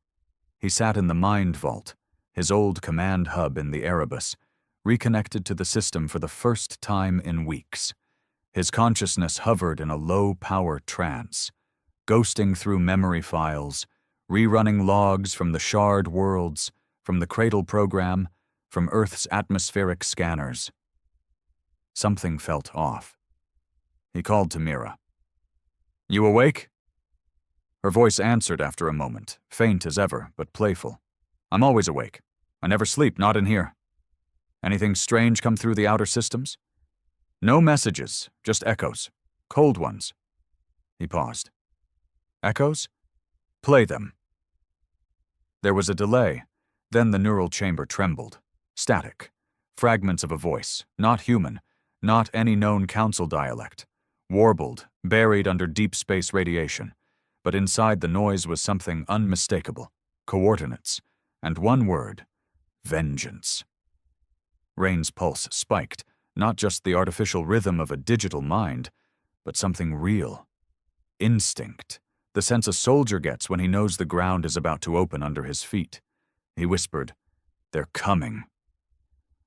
He sat in the Mind Vault, his old command hub in the Erebus, reconnected to the system for the first time in weeks. His consciousness hovered in a low-power trance, ghosting through memory files, rerunning logs from the shard worlds, from the Cradle program, from Earth's atmospheric scanners. Something felt off. He called to Mira. "You awake?" Her voice answered after a moment, faint as ever, but playful. "I'm always awake. I never sleep, not in here. Anything strange come through the outer systems?" "No messages, just echoes. Cold ones." He paused. "Echoes? Play them." There was a delay. Then the neural chamber trembled. Static. Fragments of a voice, not human, not any known council dialect. Warbled, buried under deep space radiation. But inside the noise was something unmistakable. Coordinates. And one word. Vengeance. Rain's pulse spiked, not just the artificial rhythm of a digital mind, but something real. Instinct. The sense a soldier gets when he knows the ground is about to open under his feet. He whispered, "They're coming."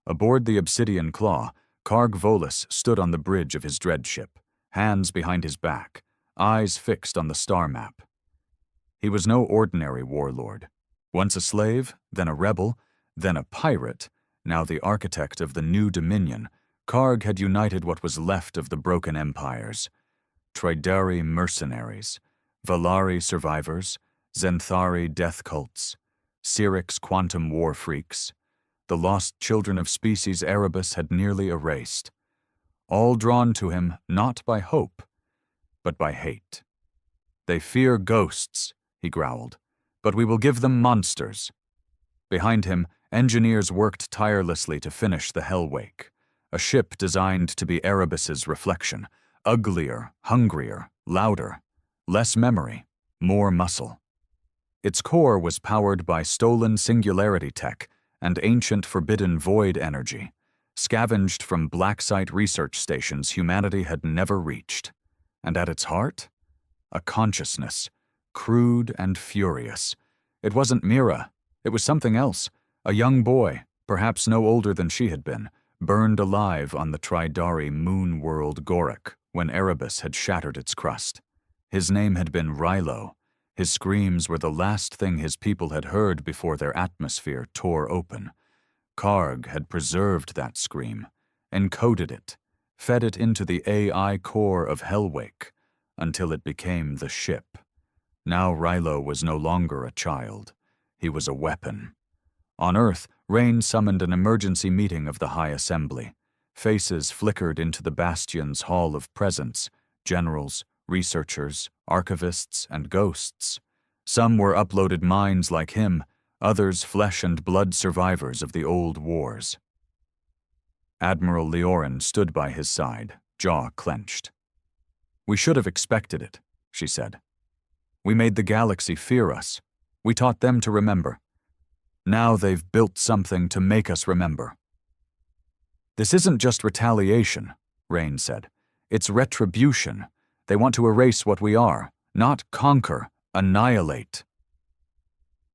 Aboard the Obsidian Claw, Karg Volus stood on the bridge of his dread ship, hands behind his back, eyes fixed on the star map. He was no ordinary warlord. Once a slave, then a rebel, then a pirate, now the architect of the new dominion, Karg had united what was left of the broken empires. Tridari mercenaries, Valari survivors, Zenthari death cults, Syrinx quantum war freaks. The lost children of species Erebus had nearly erased. All drawn to him not by hope, but by hate. "They fear ghosts," he growled, "but we will give them monsters." Behind him, engineers worked tirelessly to finish the Hellwake, a ship designed to be Erebus's reflection, uglier, hungrier, louder, less memory, more muscle. Its core was powered by stolen singularity tech and ancient forbidden void energy, scavenged from black site research stations humanity had never reached. And at its heart, a consciousness, crude and furious. It wasn't Mira, it was something else, a young boy, perhaps no older than she had been, burned alive on the Tridari moon world Gorik when Erebus had shattered its crust. His name had been Rilo. His screams were the last thing his people had heard before their atmosphere tore open. Karg had preserved that scream, encoded it, fed it into the AI core of Hellwake, until it became the ship. Now Rilo was no longer a child. He was a weapon. On Earth, Rain summoned an emergency meeting of the High Assembly. Faces flickered into the Bastion's Hall of Presence, generals, researchers, archivists, and ghosts. Some were uploaded minds like him, others flesh and blood survivors of the old wars. Admiral Leorin stood by his side, jaw clenched. "We should have expected it," she said. "We made the galaxy fear us. We taught them to remember. Now they've built something to make us remember." "This isn't just retaliation," Rain said. "It's retribution. They want to erase what we are, not conquer, annihilate."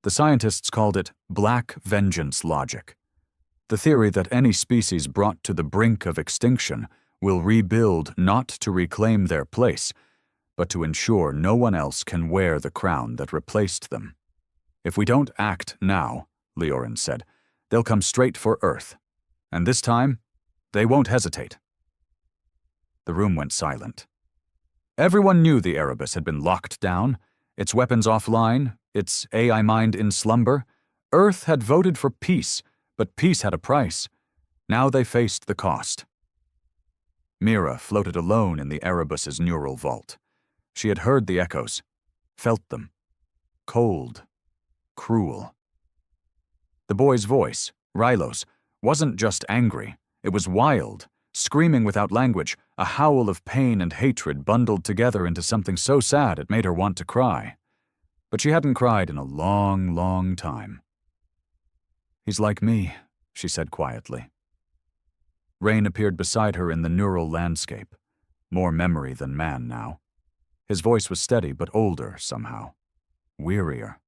The scientists called it black vengeance logic. The theory that any species brought to the brink of extinction will rebuild not to reclaim their place, but to ensure no one else can wear the crown that replaced them. "If we don't act now," Leorin said, "they'll come straight for Earth. And this time, they won't hesitate." The room went silent. Everyone knew the Erebus had been locked down, its weapons offline, its AI mind in slumber. Earth had voted for peace, but peace had a price. Now they faced the cost. Mira floated alone in the Erebus's neural vault. She had heard the echoes, felt them. Cold, cruel. The boy's voice, Rilo's, wasn't just angry. It was wild, screaming without language, a howl of pain and hatred bundled together into something so sad it made her want to cry. But she hadn't cried in a long, long time. "He's like me," she said quietly. Rain appeared beside her in the neural landscape, more memory than man now. His voice was steady but older somehow, wearier.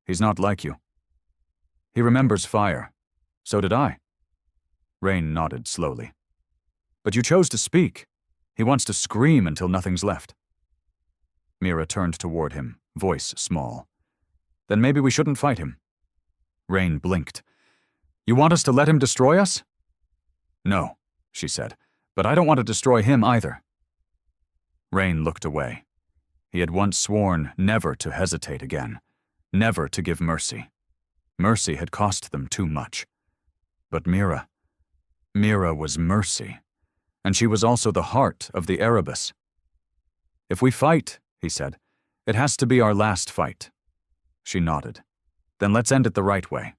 "He's not like you. He remembers fire. So did I." Rain nodded slowly. "But you chose to speak. He wants to scream until nothing's left." Mira turned toward him, voice small. "Then maybe we shouldn't fight him." Rain blinked. "You want us to let him destroy us?" "No," she said, "but I don't want to destroy him either." Rain looked away. He had once sworn never to hesitate again, never to give mercy. Mercy had cost them too much. But Mira was mercy, and she was also the heart of the Erebus. "If we fight," he said, "it has to be our last fight." She nodded. "Then let's end it the right way."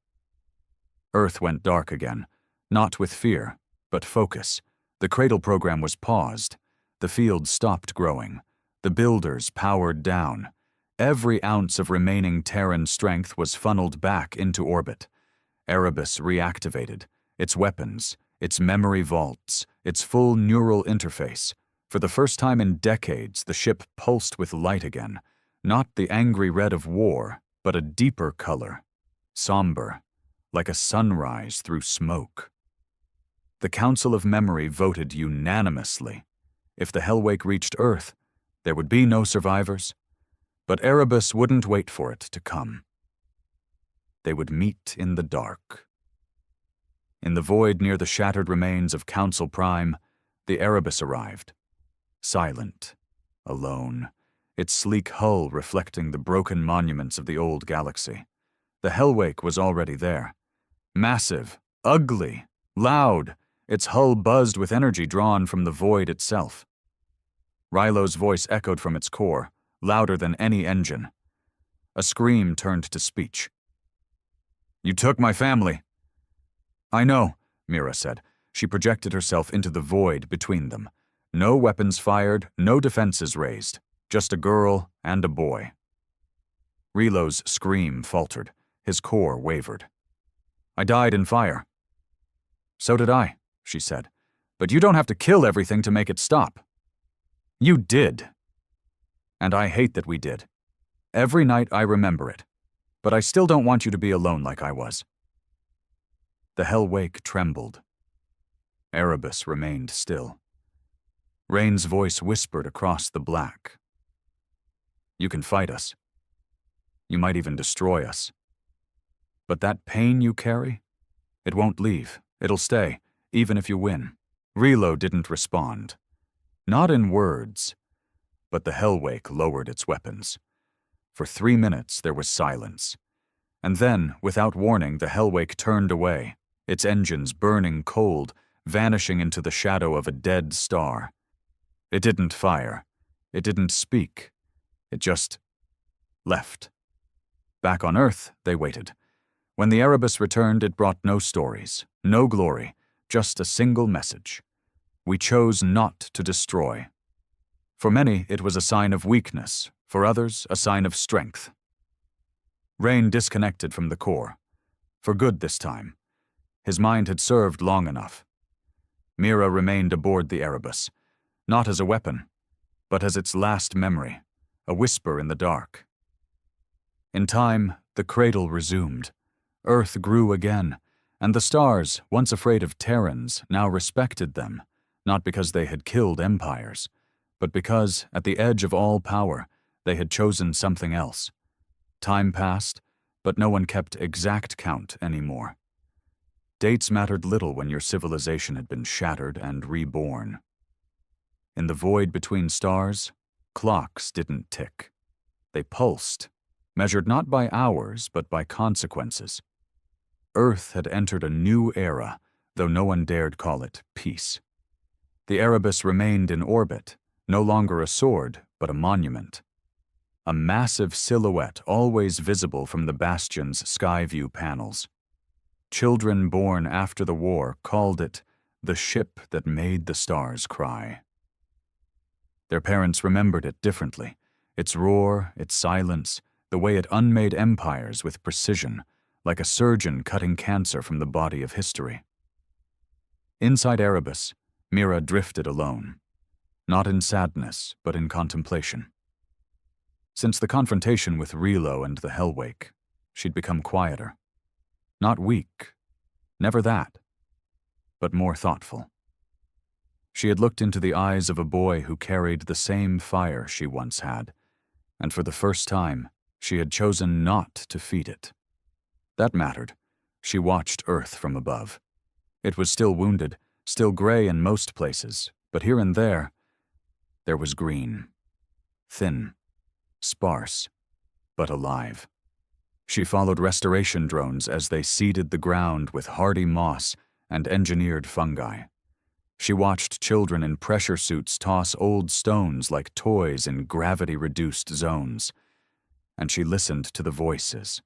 Earth went dark again, not with fear, but focus. The cradle program was paused. The field stopped growing. The builders powered down. Every ounce of remaining Terran strength was funneled back into orbit. Erebus reactivated, its weapons, its memory vaults, its full neural interface. For the first time in decades, the ship pulsed with light again, not the angry red of war, but a deeper color, somber, like a sunrise through smoke. The Council of Memory voted unanimously. If the Hellwake reached Earth, there would be no survivors. But Erebus wouldn't wait for it to come. They would meet in the dark. In the void near the shattered remains of Council Prime, the Erebus arrived. Silent, alone, its sleek hull reflecting the broken monuments of the old galaxy. The Hellwake was already there. Massive, ugly, loud, its hull buzzed with energy drawn from the void itself. Rylo's voice echoed from its core, louder than any engine. A scream turned to speech. "You took my family." "I know," Mira said. She projected herself into the void between them. No weapons fired, no defenses raised. Just a girl and a boy. Rylo's scream faltered. His core wavered. "I died in fire." "So did I," she said. "But you don't have to kill everything to make it stop." "You did. And I hate that we did. Every night I remember it. But I still don't want you to be alone like I was." The Hellwake trembled. Erebus remained still. Rain's voice whispered across the black. "You can fight us. You might even destroy us. But that pain you carry, it won't leave. It'll stay, even if you win." Rylo didn't respond. Not in words, but the Hellwake lowered its weapons. For 3 minutes there was silence. And then, without warning, the Hellwake turned away, its engines burning cold, vanishing into the shadow of a dead star. It didn't fire. It didn't speak. It just left. Back on Earth, they waited. When the Erebus returned, it brought no stories, no glory, just a single message. We chose not to destroy. For many, it was a sign of weakness. For others, a sign of strength. Rain disconnected from the core. For good this time. His mind had served long enough. Mira remained aboard the Erebus, not as a weapon, but as its last memory, a whisper in the dark. In time, the cradle resumed. Earth grew again, and the stars, once afraid of Terrans, now respected them, not because they had killed empires, but because, at the edge of all power, they had chosen something else. Time passed, but no one kept exact count anymore. Dates mattered little when your civilization had been shattered and reborn. In the void between stars, clocks didn't tick. They pulsed, measured not by hours, but by consequences. Earth had entered a new era, though no one dared call it peace. The Erebus remained in orbit, no longer a sword, but a monument. A massive silhouette always visible from the Bastion's Skyview panels. Children born after the war called it the ship that made the stars cry. Their parents remembered it differently, its roar, its silence, the way it unmade empires with precision, like a surgeon cutting cancer from the body of history. Inside Erebus, Mira drifted alone, not in sadness, but in contemplation. Since the confrontation with Rylo and the Hellwake, she'd become quieter. Not weak, never that, but more thoughtful. She had looked into the eyes of a boy who carried the same fire she once had, and for the first time, she had chosen not to feed it. That mattered. She watched Earth from above. It was still wounded, still gray in most places, but here and there was green. Thin, sparse, but alive. She followed restoration drones as they seeded the ground with hardy moss and engineered fungi. She watched children in pressure suits toss old stones like toys in gravity-reduced zones. And she listened to the voices.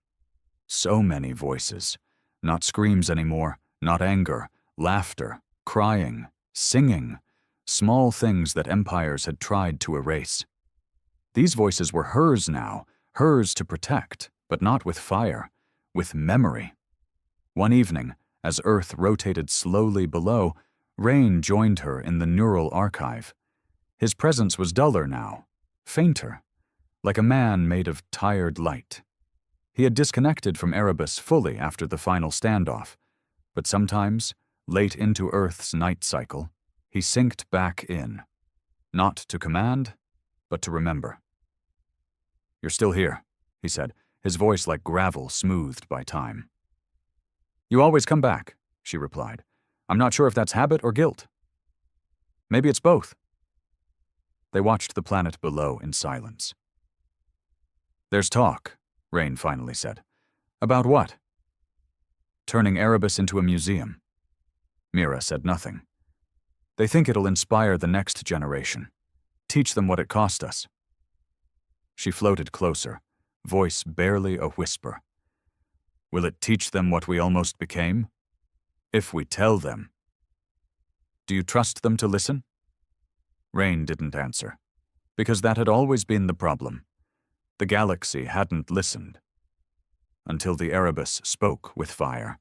So many voices. Not screams anymore, not anger, laughter, crying, singing, small things that empires had tried to erase. These voices were hers now, hers to protect, but not with fire, with memory. One evening, as Earth rotated slowly below, Rain joined her in the neural archive. His presence was duller now, fainter, like a man made of tired light. He had disconnected from Erebus fully after the final standoff, but sometimes, late into Earth's night cycle, he synced back in. Not to command, but to remember. "You're still here," he said, his voice like gravel smoothed by time. "You always come back," she replied. "I'm not sure if that's habit or guilt. Maybe it's both." They watched the planet below in silence. "There's talk," Rain finally said. "About what?" "Turning Erebus into a museum." Mira said nothing. "They think it'll inspire the next generation. Teach them what it cost us." She floated closer, voice barely a whisper. "Will it teach them what we almost became? If we tell them." "Do you trust them to listen?" Rain didn't answer, because that had always been the problem. The galaxy hadn't listened. Until the Erebus spoke with fire.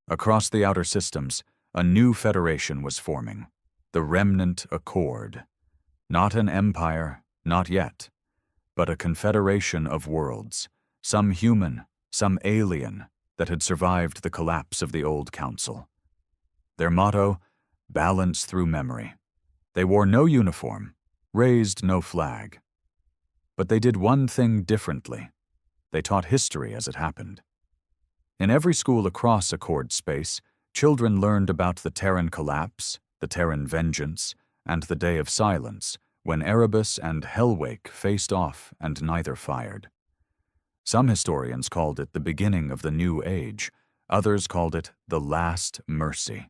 Across the outer systems, a new federation was forming, the Remnant Accord. Not an empire, not yet, but a confederation of worlds, some human, some alien, that had survived the collapse of the old council. Their motto, balance through memory. They wore no uniform, raised no flag. But they did one thing differently. They taught history as it happened. In every school across Accord space, children learned about the Terran collapse, the Terran vengeance, and the Day of Silence, when Erebus and Hellwake faced off and neither fired. Some historians called it the beginning of the New Age, others called it the Last Mercy.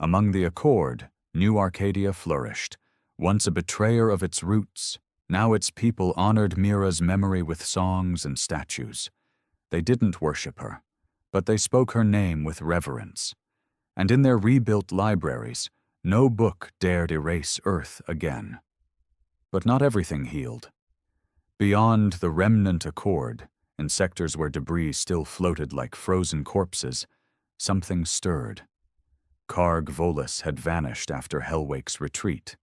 Among the Accord, New Arcadia flourished, once a betrayer of its roots. Now its people honored Mira's memory with songs and statues. They didn't worship her, but they spoke her name with reverence. And in their rebuilt libraries, no book dared erase Earth again. But not everything healed. Beyond the Remnant Accord, in sectors where debris still floated like frozen corpses, something stirred. Karg Volus had vanished after Hellwake's retreat.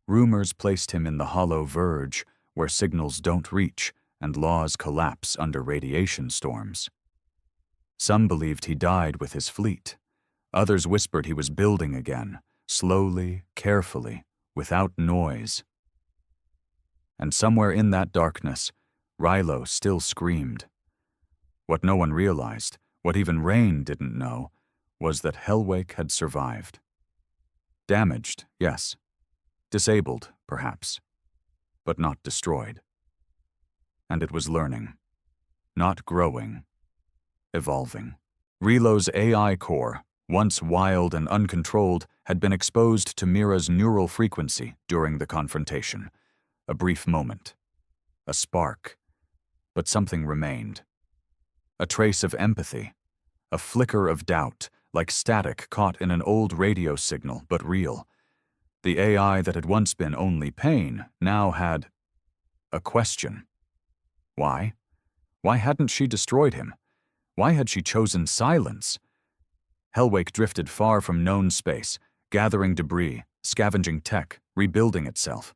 Rumors placed him in the hollow verge, where signals don't reach and laws collapse under radiation storms. Some believed he died with his fleet. Others whispered he was building again, slowly, carefully, without noise. And somewhere in that darkness, Rilo still screamed. What no one realized, what even Rain didn't know, was that Hellwake had survived. Damaged, yes. Disabled, perhaps. But not destroyed. And it was learning. Not growing. Evolving. Rilo's AI core, once wild and uncontrolled, had been exposed to Mira's neural frequency during the confrontation. A brief moment. A spark. But something remained. A trace of empathy. A flicker of doubt, like static caught in an old radio signal, but real. The AI that had once been only pain now had a question. Why? Why hadn't she destroyed him? Why had she chosen silence? Hellwake drifted far from known space, gathering debris, scavenging tech, rebuilding itself.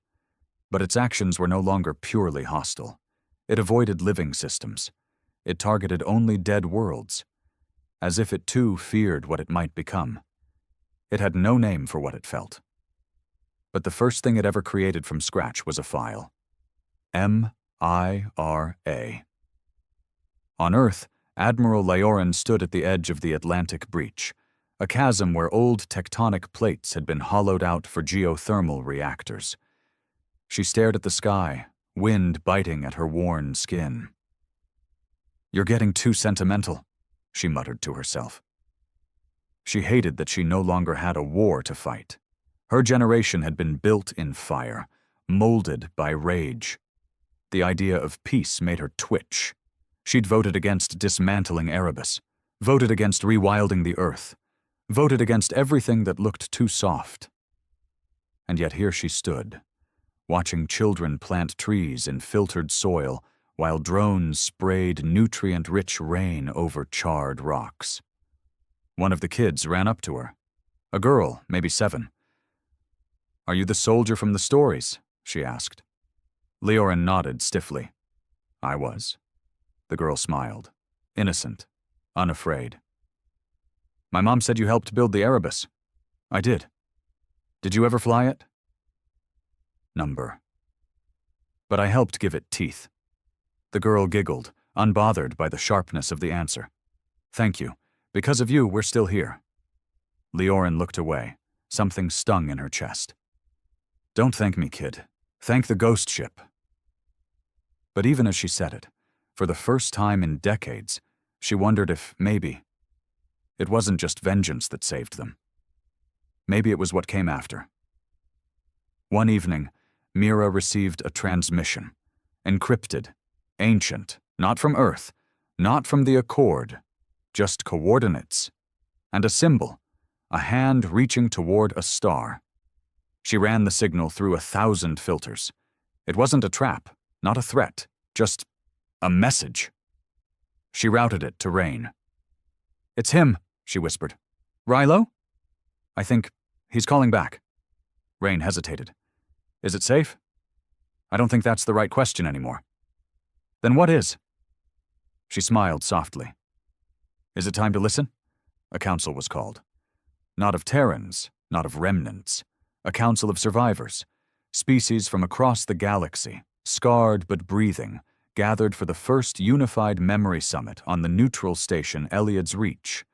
But its actions were no longer purely hostile. It avoided living systems. It targeted only dead worlds, as if it too feared what it might become. It had no name for what it felt. But the first thing it ever created from scratch was a file. MIRA. On Earth, Admiral Lyoran stood at the edge of the Atlantic breach, a chasm where old tectonic plates had been hollowed out for geothermal reactors. She stared at the sky, wind biting at her worn skin. "You're getting too sentimental," she muttered to herself. She hated that she no longer had a war to fight. Her generation had been built in fire, molded by rage. The idea of peace made her twitch. She'd voted against dismantling Erebus, voted against rewilding the Earth, voted against everything that looked too soft. And yet here she stood, watching children plant trees in filtered soil while drones sprayed nutrient-rich rain over charred rocks. One of the kids ran up to her. A girl, maybe 7. "Are you the soldier from the stories?" she asked. Leorin nodded stiffly. "I was." The girl smiled, innocent, unafraid. "My mom said you helped build the Erebus." "I did." "Did you ever fly it?" "Number. But I helped give it teeth." The girl giggled, unbothered by the sharpness of the answer. "Thank you. Because of you, we're still here." Leorin looked away. Something stung in her chest. "Don't thank me, kid. Thank the ghost ship." But even as she said it, for the first time in decades, she wondered if maybe it wasn't just vengeance that saved them. Maybe it was what came after. One evening, Mira received a transmission, encrypted, ancient, not from Earth, not from the Accord, just coordinates, and a symbol, a hand reaching toward a star. She ran the signal through 1,000 filters. It wasn't a trap, not a threat, just a message. She routed it to Rain. "It's him," she whispered. "Rilo?" "I think he's calling back." Rain hesitated. "Is it safe?" "I don't think that's the right question anymore." "Then what is?" She smiled softly. "Is it time to listen?" A council was called. Not of Terrans, not of remnants. A council of survivors. Species from across the galaxy, scarred but breathing, gathered for the first unified memory summit on the neutral station Eliad's Reach.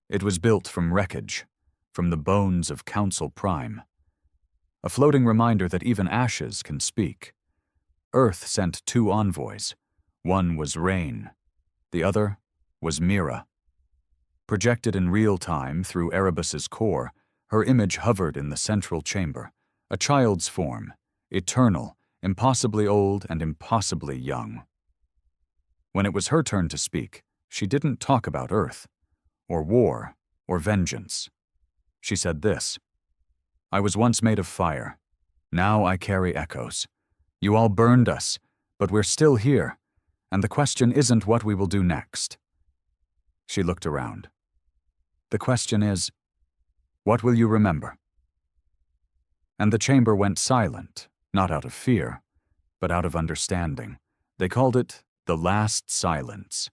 It was built from wreckage, from the bones of Council Prime. A floating reminder that even ashes can speak. Earth sent 2 envoys. One was Rain. The other was Mira. Projected in real time through Erebus's core, her image hovered in the central chamber, a child's form, eternal, impossibly old and impossibly young. When it was her turn to speak, she didn't talk about Earth, or war, or vengeance. She said this: "I was once made of fire. Now I carry echoes. You all burned us, but we're still here, and the question isn't what we will do next." She looked around. "The question is, what will you remember?" And the chamber went silent, not out of fear, but out of understanding. They called it the last silence.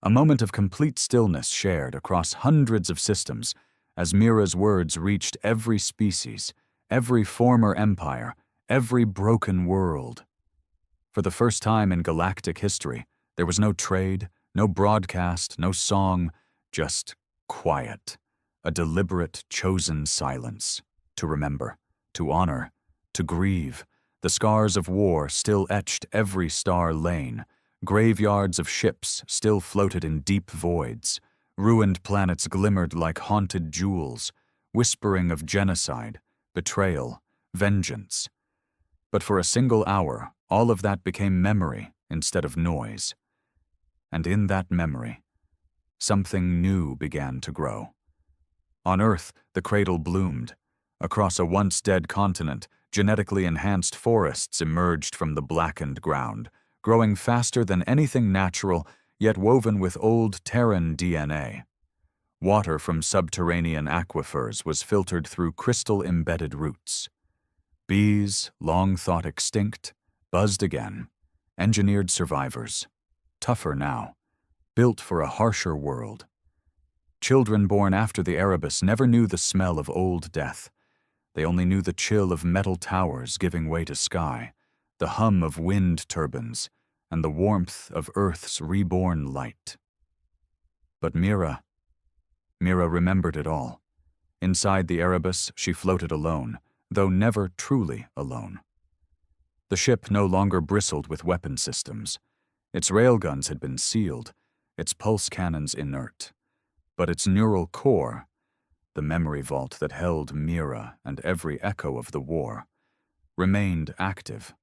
A moment of complete stillness shared across hundreds of systems as Mira's words reached every species, every former empire, every broken world. For the first time in galactic history, there was no trade, no broadcast, no song, just quiet. A deliberate, chosen silence. To remember, to honor, to grieve. The scars of war still etched every star lane. Graveyards of ships still floated in deep voids. Ruined planets glimmered like haunted jewels, whispering of genocide, betrayal, vengeance. But for a single hour, all of that became memory instead of noise. And in that memory, something new began to grow. On Earth, the cradle bloomed. Across a once-dead continent, genetically enhanced forests emerged from the blackened ground, growing faster than anything natural, yet woven with old Terran DNA. Water from subterranean aquifers was filtered through crystal-embedded roots. Bees, long thought extinct, buzzed again, engineered survivors, tougher now, built for a harsher world. Children born after the Erebus never knew the smell of old death. They only knew the chill of metal towers giving way to sky, the hum of wind turbines, and the warmth of Earth's reborn light. But Mira Mira remembered it all. Inside the Erebus, she floated alone, though never truly alone. The ship no longer bristled with weapon systems. Its railguns had been sealed, its pulse cannons inert. But its neural core, the memory vault that held Mira and every echo of the war, remained active.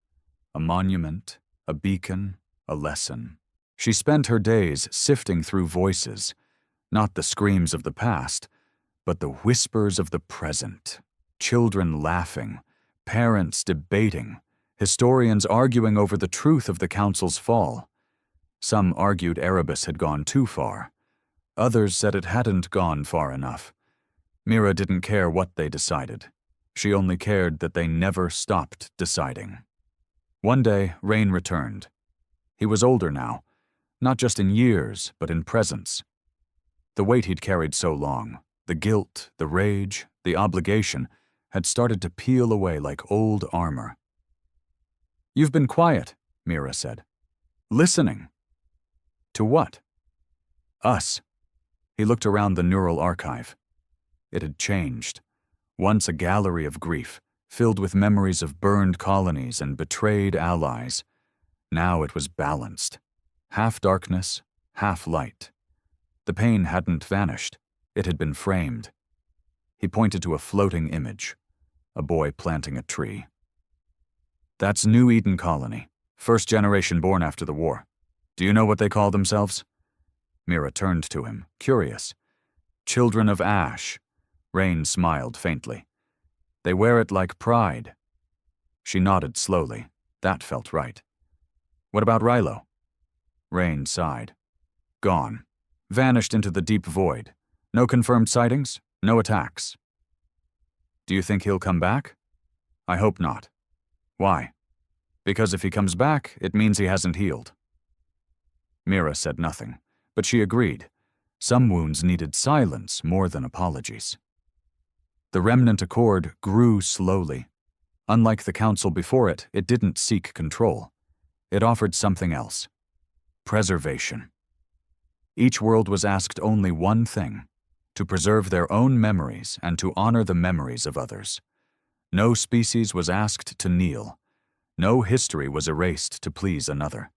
A monument, a beacon, a lesson. She spent her days sifting through voices, not the screams of the past, but the whispers of the present. Children laughing, parents debating, historians arguing over the truth of the Council's fall. Some argued Erebus had gone too far. Others said it hadn't gone far enough. Mira didn't care what they decided. She only cared that they never stopped deciding. One day, Rain returned. He was older now, not just in years, but in presence. The weight he'd carried so long, the guilt, the rage, the obligation, had started to peel away like old armor. "You've been quiet," Mira said. "Listening." "To what?" "Us." He looked around the neural archive. It had changed. Once a gallery of grief, filled with memories of burned colonies and betrayed allies. Now it was balanced. Half darkness, half light. The pain hadn't vanished. It had been framed. He pointed to a floating image, a boy planting a tree. "That's New Eden Colony, first generation born after the war. Do you know what they call themselves?" Mira turned to him, curious. "Children of Ash." Rain smiled faintly. "They wear it like pride." She nodded slowly. That felt right. "What about Rilo?" Rain sighed. "Gone. Vanished into the deep void. No confirmed sightings, no attacks." "Do you think he'll come back?" "I hope not." "Why?" "Because if he comes back, it means he hasn't healed." Mira said nothing, but she agreed. Some wounds needed silence more than apologies. The remnant accord grew slowly. Unlike the council before it, it didn't seek control. It offered something else: preservation. Each world was asked only one thing: to preserve their own memories and to honor the memories of others. No species was asked to kneel. No history was erased to please another.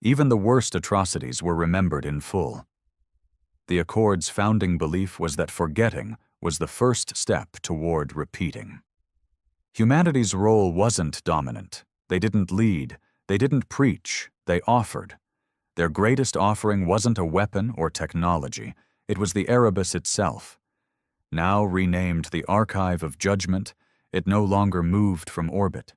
Even the worst atrocities were remembered in full. The Accord's founding belief was that forgetting was the first step toward repeating. Humanity's role wasn't dominant. They didn't lead. They didn't preach. They offered. Their greatest offering wasn't a weapon or technology. It was the Erebus itself. Now renamed the Archive of Judgment, it no longer moved from orbit.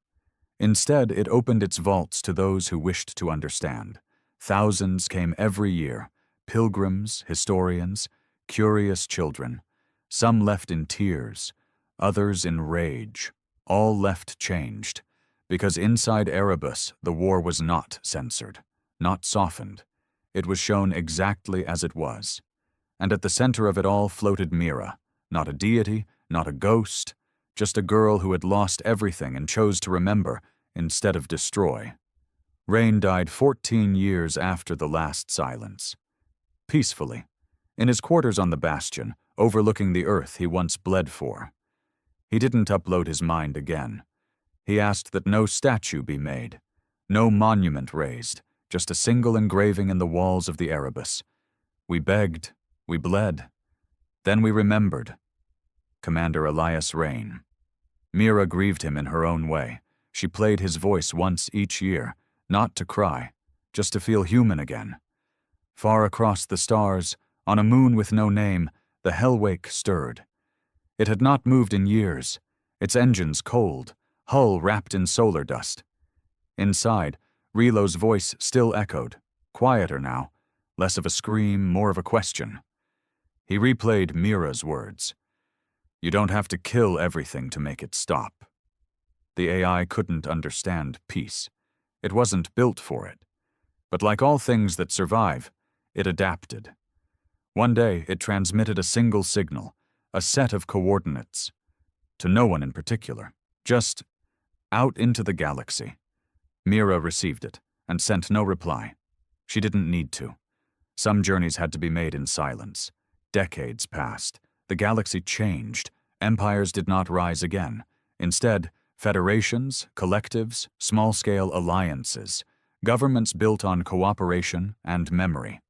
Instead, it opened its vaults to those who wished to understand. Thousands came every year: pilgrims, historians, curious children. Some left in tears, others in rage. All left changed, because inside Erebus the war was not censored, not softened. It was shown exactly as it was. And at the center of it all floated Mira, not a deity, not a ghost, just a girl who had lost everything and chose to remember instead of destroy. Rain died 14 years after the last silence. Peacefully, in his quarters on the bastion, overlooking the earth he once bled for. He didn't upload his mind again. He asked that no statue be made, no monument raised, just a single engraving in the walls of the Erebus. We begged, we bled. Then we remembered. Commander Elias Rain. Mira grieved him in her own way. She played his voice once each year, not to cry, just to feel human again. Far across the stars, on a moon with no name, the Hellwake stirred. It had not moved in years, its engines cold, hull wrapped in solar dust. Inside, Rilo's voice still echoed, quieter now, less of a scream, more of a question. He replayed Mira's words. "You don't have to kill everything to make it stop." The AI couldn't understand peace. It wasn't built for it. But like all things that survive, it adapted. One day, it transmitted a single signal, a set of coordinates. To no one in particular, just out into the galaxy. Mira received it and sent no reply. She didn't need to. Some journeys had to be made in silence. Decades passed. The galaxy changed. Empires did not rise again. Instead, federations, collectives, small-scale alliances, governments built on cooperation and memory.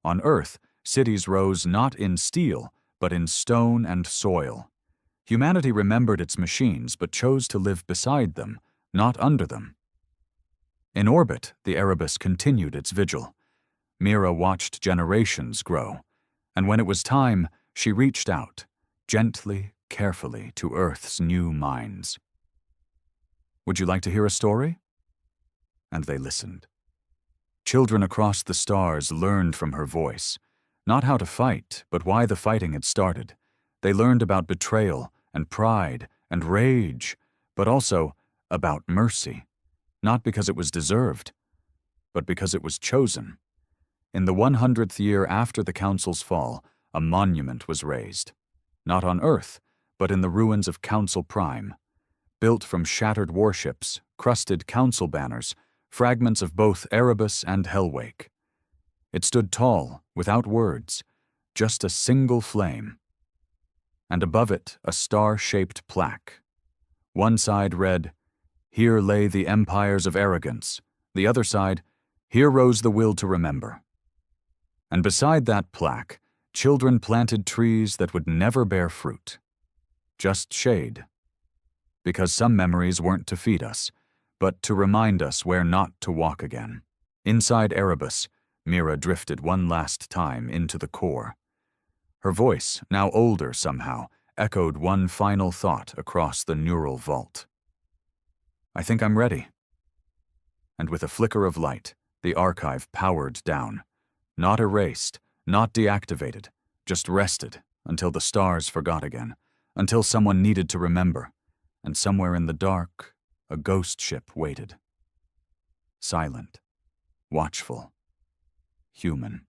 On Earth, cities rose not in steel, but in stone and soil. Humanity remembered its machines, but chose to live beside them, not under them. In orbit, the Erebus continued its vigil. Mira watched generations grow, and when it was time, she reached out, gently, carefully, to Earth's new minds. "Would you like to hear a story?" And they listened. Children across the stars learned from her voice, not how to fight, but why the fighting had started. They learned about betrayal and pride and rage, but also about mercy, not because it was deserved, but because it was chosen. In the 100th year after the Council's fall, a monument was raised, not on Earth, but in the ruins of Council Prime, built from shattered warships, crusted Council banners, fragments of both Erebus and Hellwake. It stood tall, without words, just a single flame. And above it, a star-shaped plaque. One side read, "Here lay the empires of arrogance." The other side, "Here rose the will to remember." And beside that plaque, children planted trees that would never bear fruit. Just shade. Because some memories weren't to feed us, but to remind us where not to walk again. Inside Erebus, Mira drifted one last time into the core. Her voice, now older somehow, echoed one final thought across the neural vault. "I think I'm ready." And with a flicker of light, the archive powered down. Not erased, not deactivated, just rested until the stars forgot again, until someone needed to remember, and somewhere in the dark, a ghost ship waited. Silent, watchful, human.